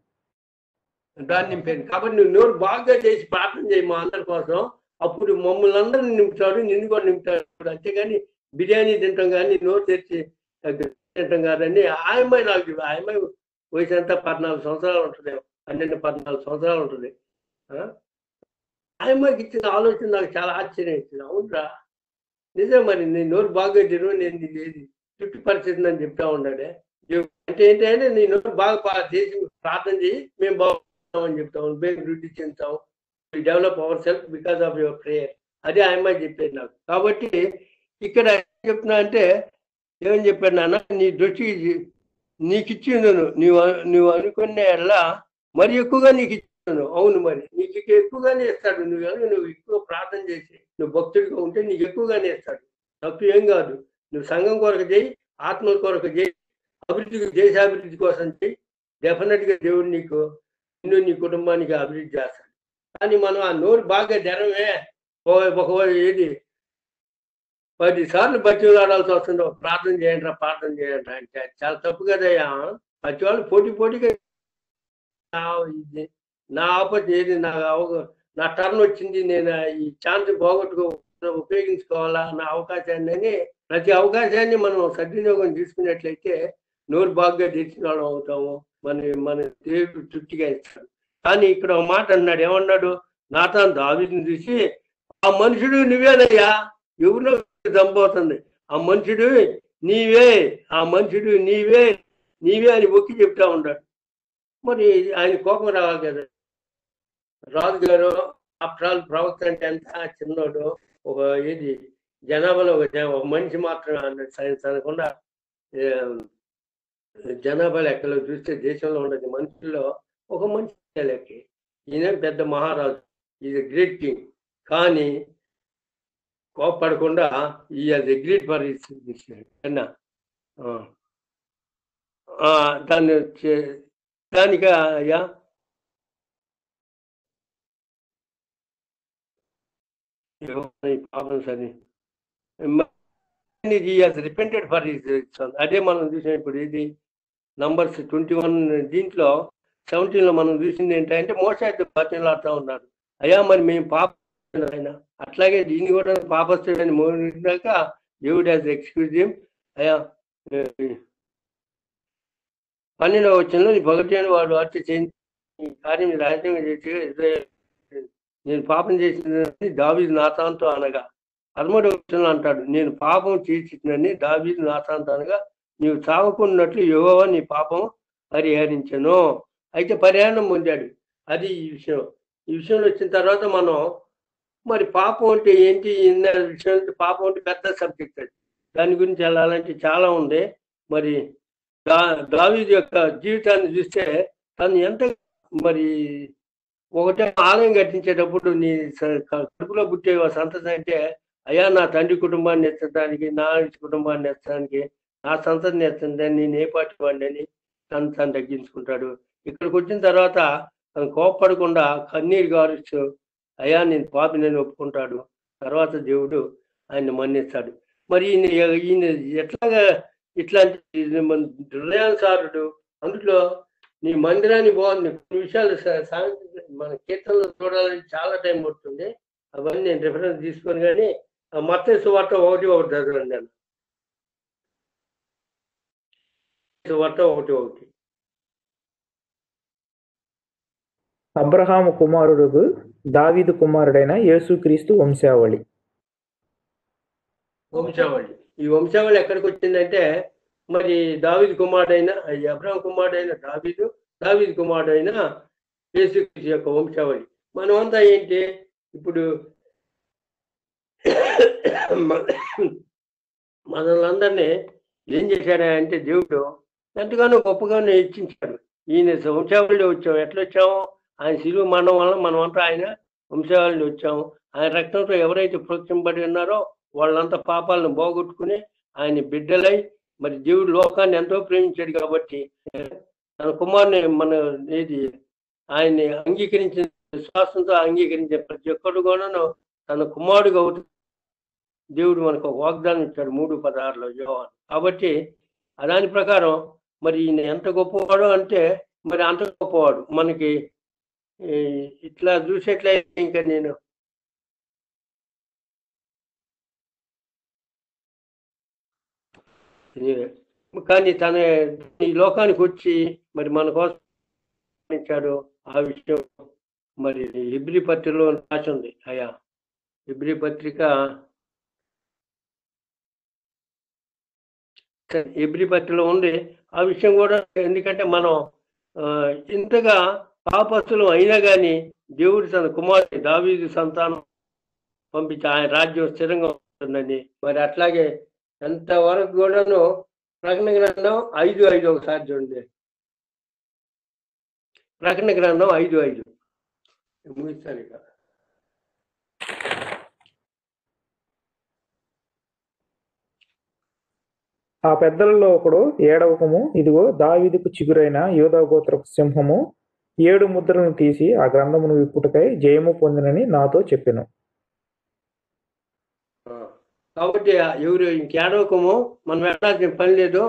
దాన్ని నింపేది. కాబట్టి నువ్వు నోరు బాగుగా చేసి ప్రార్థన చేయి మా అందరి కోసం. అప్పుడు మమ్మల్ని అందరిని నింపుతాడు, నిన్ను కూడా నింపుతాడు. అంతేగాని బిర్యానీ తింటాం కానీ నోరు తెరిచి తింటాం కాదని ఆ అమ్మాయి నాకు ఆ అమ్మాయి వయసు అంతా 14 సంవత్సరాలు ఉంటుంది, 12-14 సంవత్సరాలు ఉంటుంది. ఆ అమ్మాయికి ఇచ్చిన ఆలోచన నాకు చాలా ఆశ్చర్యం ఇచ్చింది. అవునరా నిజం, మరి నేను నోరు బాగా తెరువు, నేను నీది ఏది చుట్టూ పరిస్థితి అని చెప్తా ఉన్నాడే. అంటే ఏంటంటే నీ నోరు బాగా చేసి ప్రార్థన చేయి, మేము బాగుంటామని చెప్తాము, మేము వృద్ధి చెందుతాం, develop our self because of your prayer. అదే ఆ అమ్మాయి చెప్పేది నాకు. కాబట్టి ఇక్కడ ఏం చెప్తున్నా అంటే ఏమని చెప్పాడు నాన్న, నీ దృష్టి నీకు ఇచ్చిందను, నువ్వు అనుకునేలా మరి ఎక్కువగా నీకు ఇచ్చాను. అవును, మరి నీకు ఎక్కువగానే ఇస్తాడు. నువ్వు ఎక్కువ ప్రార్థన చేసి నువ్వు భక్తుడిగా ఉంటే నీకు ఎక్కువగానే ఇస్తాడు. తప్పు ఏం కాదు. నువ్వు సంఘం కొరకు చేయి, ఆత్మల కొరకు చేయి, అభివృద్ధి దేశాభివృద్ధి కోసం చేయి. డెఫినెట్గా దేవుడు నీకు నీ కుటుంబానికి అభివృద్ధి చేస్తాడు. కానీ మనం ఆ నోరు బాగా తెరవే ఏది 10 సార్లు బతిలాడాల్సి వస్తుందో ప్రార్థన చేయండి ప్రార్థన చేయండి అంటే చాలా తప్పు కదయ్యా. ప్రతి వాళ్ళు పోటీగా నా ఆపత్తి ఏది, నా టర్న్ వచ్చింది, నేను ఈ ఛాన్స్ ఉపయోగించుకోవాలా నా అవకాశాన్ని అని ప్రతి అవకాశాన్ని మనం సద్వినియోగం తీసుకున్నట్లయితే నోరు బాగా తెచ్చిన వాళ్ళం అవుతాము. మన దేవుడు తృప్తిగా ఇస్తాడు. కానీ ఇక్కడ ఒక మాట అన్నాడు, ఏమన్నాడు, నాతాను దావీదుని చూసి ఆ మనుషుడు నువ్వేనయ్యా, ఎవరినో చంపవుతుంది, ఆ మనుషుడు నీవే, ఆ మనుషుడు నీవే అని ఒక్కి చెప్తా ఉన్నాడు. మరి ఆయన కోపం రావాలి కదా. రాజు గారు ఆఫ్టర్ ఆల్ ప్రవక్త అంటే ఎంత చిన్నోడు, ఒక ఏది జనాభాలో ఒక మనిషి మాత్రమే అన్నట్టు సైన్స్ అనకుండా జనాభా లెక్కలో చూస్తే దేశంలో ఉండదు మనుషుల్లో ఒక మనిషి లెక్కి. ఈయన పెద్ద మహారాజు, ఈజ్ ఎ గ్రేట్ కింగ్. కానీ కోప్పడకుండా ఈ హాజ్ అగ్రీడ్ ఫర్ హిస్ కన్నా దానికి అయ్యా పాపం సరే రిపెంటెడ్ ఫర్ హిస్. అదే మనం చూసిన ఇప్పుడు ఇది నంబర్స్ 21 దీంట్లో 17లో మనం చూసింది ఏంటంటే మోసే బతిలాడుతూ ఉన్నారు, అయ్యా మరి మేము పాప ఆయన అట్లాగే దీన్ని కూడా పాపస్తుడని మోనాక దేవుడు హాజ్ ఎక్స్క్యూజ్ హిమ్. అయ్యా 12వ వచనంలో నీ పగటిని వాడు హత్య చేయించి కార్యం రహస్యంగా చేసి నేను పాపం చేసిందని దావీదు నాతానుతో అనగా 13వ వచనంలో అంటాడు, నేను పాపం చేసిందని దావీదు నాతానుతో అనగా నీవు చావకున్నట్లు యెహోవా నీ పాపం పరిహరించను. అయితే పరిహారం పొందాడు. అది ఈ విషయం. ఈ విషయంలో వచ్చిన తర్వాత మనం మరి పాపం అంటే ఏంటి విషయం, పాపం అంటే పెద్ద సబ్జెక్ట్. అది దాని గురించి వెళ్ళాలంటే చాలా ఉంది. మరి దావీదు యొక్క జీవితాన్ని చూస్తే తను ఎంత మరి ఒకటే ఆలయం కట్టించేటప్పుడు నీ కడుపులో పుట్టే సంతతి అంటే అయ్యా నా తండ్రి కుటుంబాన్ని ఎత్తడానికి, నా కుటుంబాన్ని ఎత్తడానికి, నా సంతతిని ఎత్తడానికి నేను ఏ పాటి వాడిని అని తను తగ్గించుకుంటాడు. ఇక్కడికి వచ్చిన తర్వాత తను కోప్పడకుండా కన్నీరు గారుస్తూ అయ్యా నేను పాపి నేను ఒప్పుకుంటాడు. తర్వాత దేవుడు ఆయన మన్నిస్తాడు. మరి ఈయన ఎట్లాగా ఇట్లాంటి హృదయానుసారుడు, అందులో నీ మందిరాన్ని బాగుంది. కొన్ని విషయాలు మన కీర్తనలో చూడాలని చాలా టైం పడుతుంది. అవన్నీ నేను రిఫరెన్స్ తీసుకొని కానీ మత్తయి సువార్త 1:1 చదవండి. నేను సువార్త 1:1. అబ్రహాము కుమారుడు దావీదు కుమారుడైన యేసుక్రీస్తు వంశావళి. ఈ వంశావళి ఎక్కడికి వచ్చిందంటే మరి దావీదు కుమారుడైన అబ్రహాం కుమారుడైన దావీదు కుమారుడైన యేసుక్రీస్తు యొక్క వంశావళి. మనమంతా ఏంటి ఇప్పుడు మనల్ని ఏం చేశాడంటే దేవుడు ఎంతగానో గొప్పగానో హెచ్చించాడు. ఈయన వంశావళిలో వచ్చాము. ఎట్లా వచ్చాము? ఆయన శిలువ మరణం వల్ల మనమంతా ఆయన వంశావళిలో వచ్చాము. ఆయన రక్తంతో ఎవరైతే ప్రోత్సహింపబడి ఉన్నారో వాళ్ళంతా పాపాలను పోగొట్టుకుని ఆయన బిడ్డలై మరి దేవుడు లోకాన్ని ఎంతో ప్రేమించాడు కాబట్టి తన కుమారుని మన ఆయన్ని అంగీకరించిన విశ్వాసంతో అంగీకరించే ప్రతి ఒక్కరు కూడాను తన కుమారుడుగా అవుతుంది. దేవుడు మనకు ఒక వాగ్దానం ఇచ్చాడు 3:16 యోహాను. కాబట్టి దాని ప్రకారం మరి ఈయన ఎంత గొప్పవాడు అంటే మరి అంత గొప్పవాడు. మనకి ఇట్లా చూసేట్లయితే ఇంకా నేను కానీ తన ఈ లోకానికి వచ్చి మరి మన కోసం ఇచ్చాడు. ఆ విషయం మరి హెబ్రీ పత్రికలో రాసి ఉంది. అయ్యా హెబ్రీ పత్రికలో ఉంది ఆ విషయం కూడా. ఎందుకంటే మనం ఇంతగా పాపస్తులు అయినా కానీ దేవుడు తన కుమారుని దావీదు సంతానం పంపించి ఆయన రాజ్యం స్థిరంగా ఉంటుందని. మరి అట్లాగే ఎంతవరకు కూడాను ప్రకటన గ్రంథం 5:5 ఒకసారి చూడండి. ప్రకటన గ్రంథం 5:5 ముగిస్తాను ఇక. ఆ పెద్దలలో ఒకడు ఏడవకము, ఇదిగో దావీదుకు చిగురైన యూదా గోత్రపు సింహము 7 ముద్రలను తీసి ఆ గ్రంథమును విప్పుటకై జయము పొందినని నాతో చెప్పెను. కాబట్టి ఎవరు ఇంకేడవకము, మనం వెళ్ళాల్సిన పని లేదు.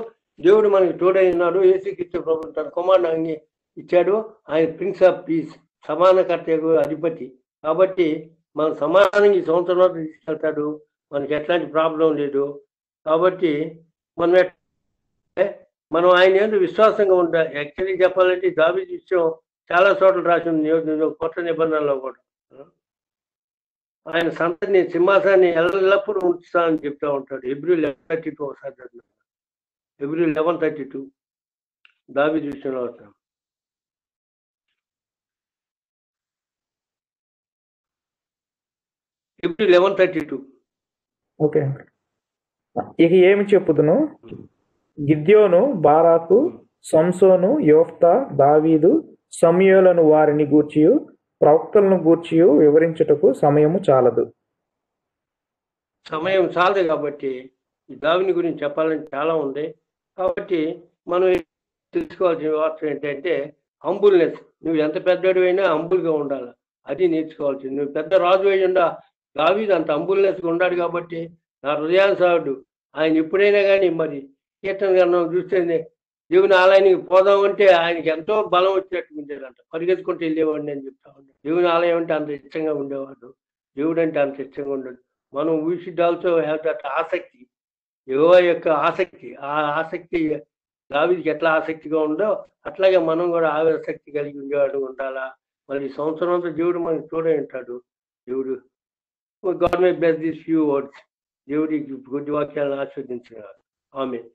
దేవుడు మనకి తోడై ఉన్నాడు. యేసుక్రీస్తు ప్రభువు తన కుమారుని ఇచ్చాడు. ఆయన ప్రిన్స్ ఆఫ్ పీస్, సమానకర్త అధిపతి. కాబట్టి మనం సమానంగా ఈ సంవత్సరంలో తీసుకెళ్తాడు. మనకి ఎట్లాంటి ప్రాబ్లం లేదు. కాబట్టి మనం ఆయన ఏంటో విశ్వాసంగా ఉండాలి. యాక్చువల్లీ చెప్పాలంటే దావీదు విషయం చాలా చోట్ల రాసి ఉంది కొత్త నిబంధనలో కూడా. ఆయన సంతతిని సింహాసాన్ని ఎల్లప్పుడూ ఉంచుతానని చెప్తా ఉంటాడు. Hebrews 11:32 ఒకసారి చదువు. Hebrews 11:32 దావీదు విషయంలో ఉంటాం. Hebrews 11:32. ఓకే, ఇక ఏమి చెప్పుదును? గిద్యోను, బారాకు, సంసోను, యోఫ్తా, దావీదు, సమూయేలును వారిని గూర్చియు ప్రవక్తలను గూర్చియు వివరించుటకు సమయము చాలదు. సమయం చాలదు. కాబట్టి ఈ దావీదు గురించి చెప్పాలని చాలా ఉంది. కాబట్టి మనం తెలుసుకోవాల్సిన వార్త ఏంటంటే హంబుల్నెస్. నువ్వు ఎంత పెద్దడివైనా హంబుల్గా ఉండాలి. అది నేర్చుకోవాల్సింది. నువ్వు పెద్ద రాజు అయి ఉండా, దావీదు అంత హంబుల్నెస్గా ఉన్నాడు. కాబట్టి నా హృదయానుసారుడు ఆయన ఎప్పుడైనా కానీ మరి కీర్తన గ్రంథం చూస్తే దేవుని ఆలయానికి పోదామంటే ఆయనకి ఎంతో బలం వచ్చినట్టు ఉండేదంట. పరిగెత్తుకుంటూ వెళ్ళేవాడిని అని చెప్తా ఉన్నాడు. దేవుని ఆలయం అంటే అంత ఇష్టంగా ఉండేవాడు. దేవుడు అంటే అంత ఇష్టంగా ఉండదు. మనం we should also have that ఆసక్తి, యెహోవా యొక్క ఆసక్తి. ఆ ఆసక్తి దావీదుకి ఎట్లా ఆసక్తిగా ఉందో అట్లాగే మనం కూడా ఆసక్తి కలిగి ఉండేవాడు ఉండాలా. మరి సంవత్సరం అంతా దేవుడు మనకి తోడే ఉంటాడు. దేవుడు God May bless this few words. దేవుడికి కొద్ది వాక్యాలను ఆస్వాదించినారు. ఆమేన్.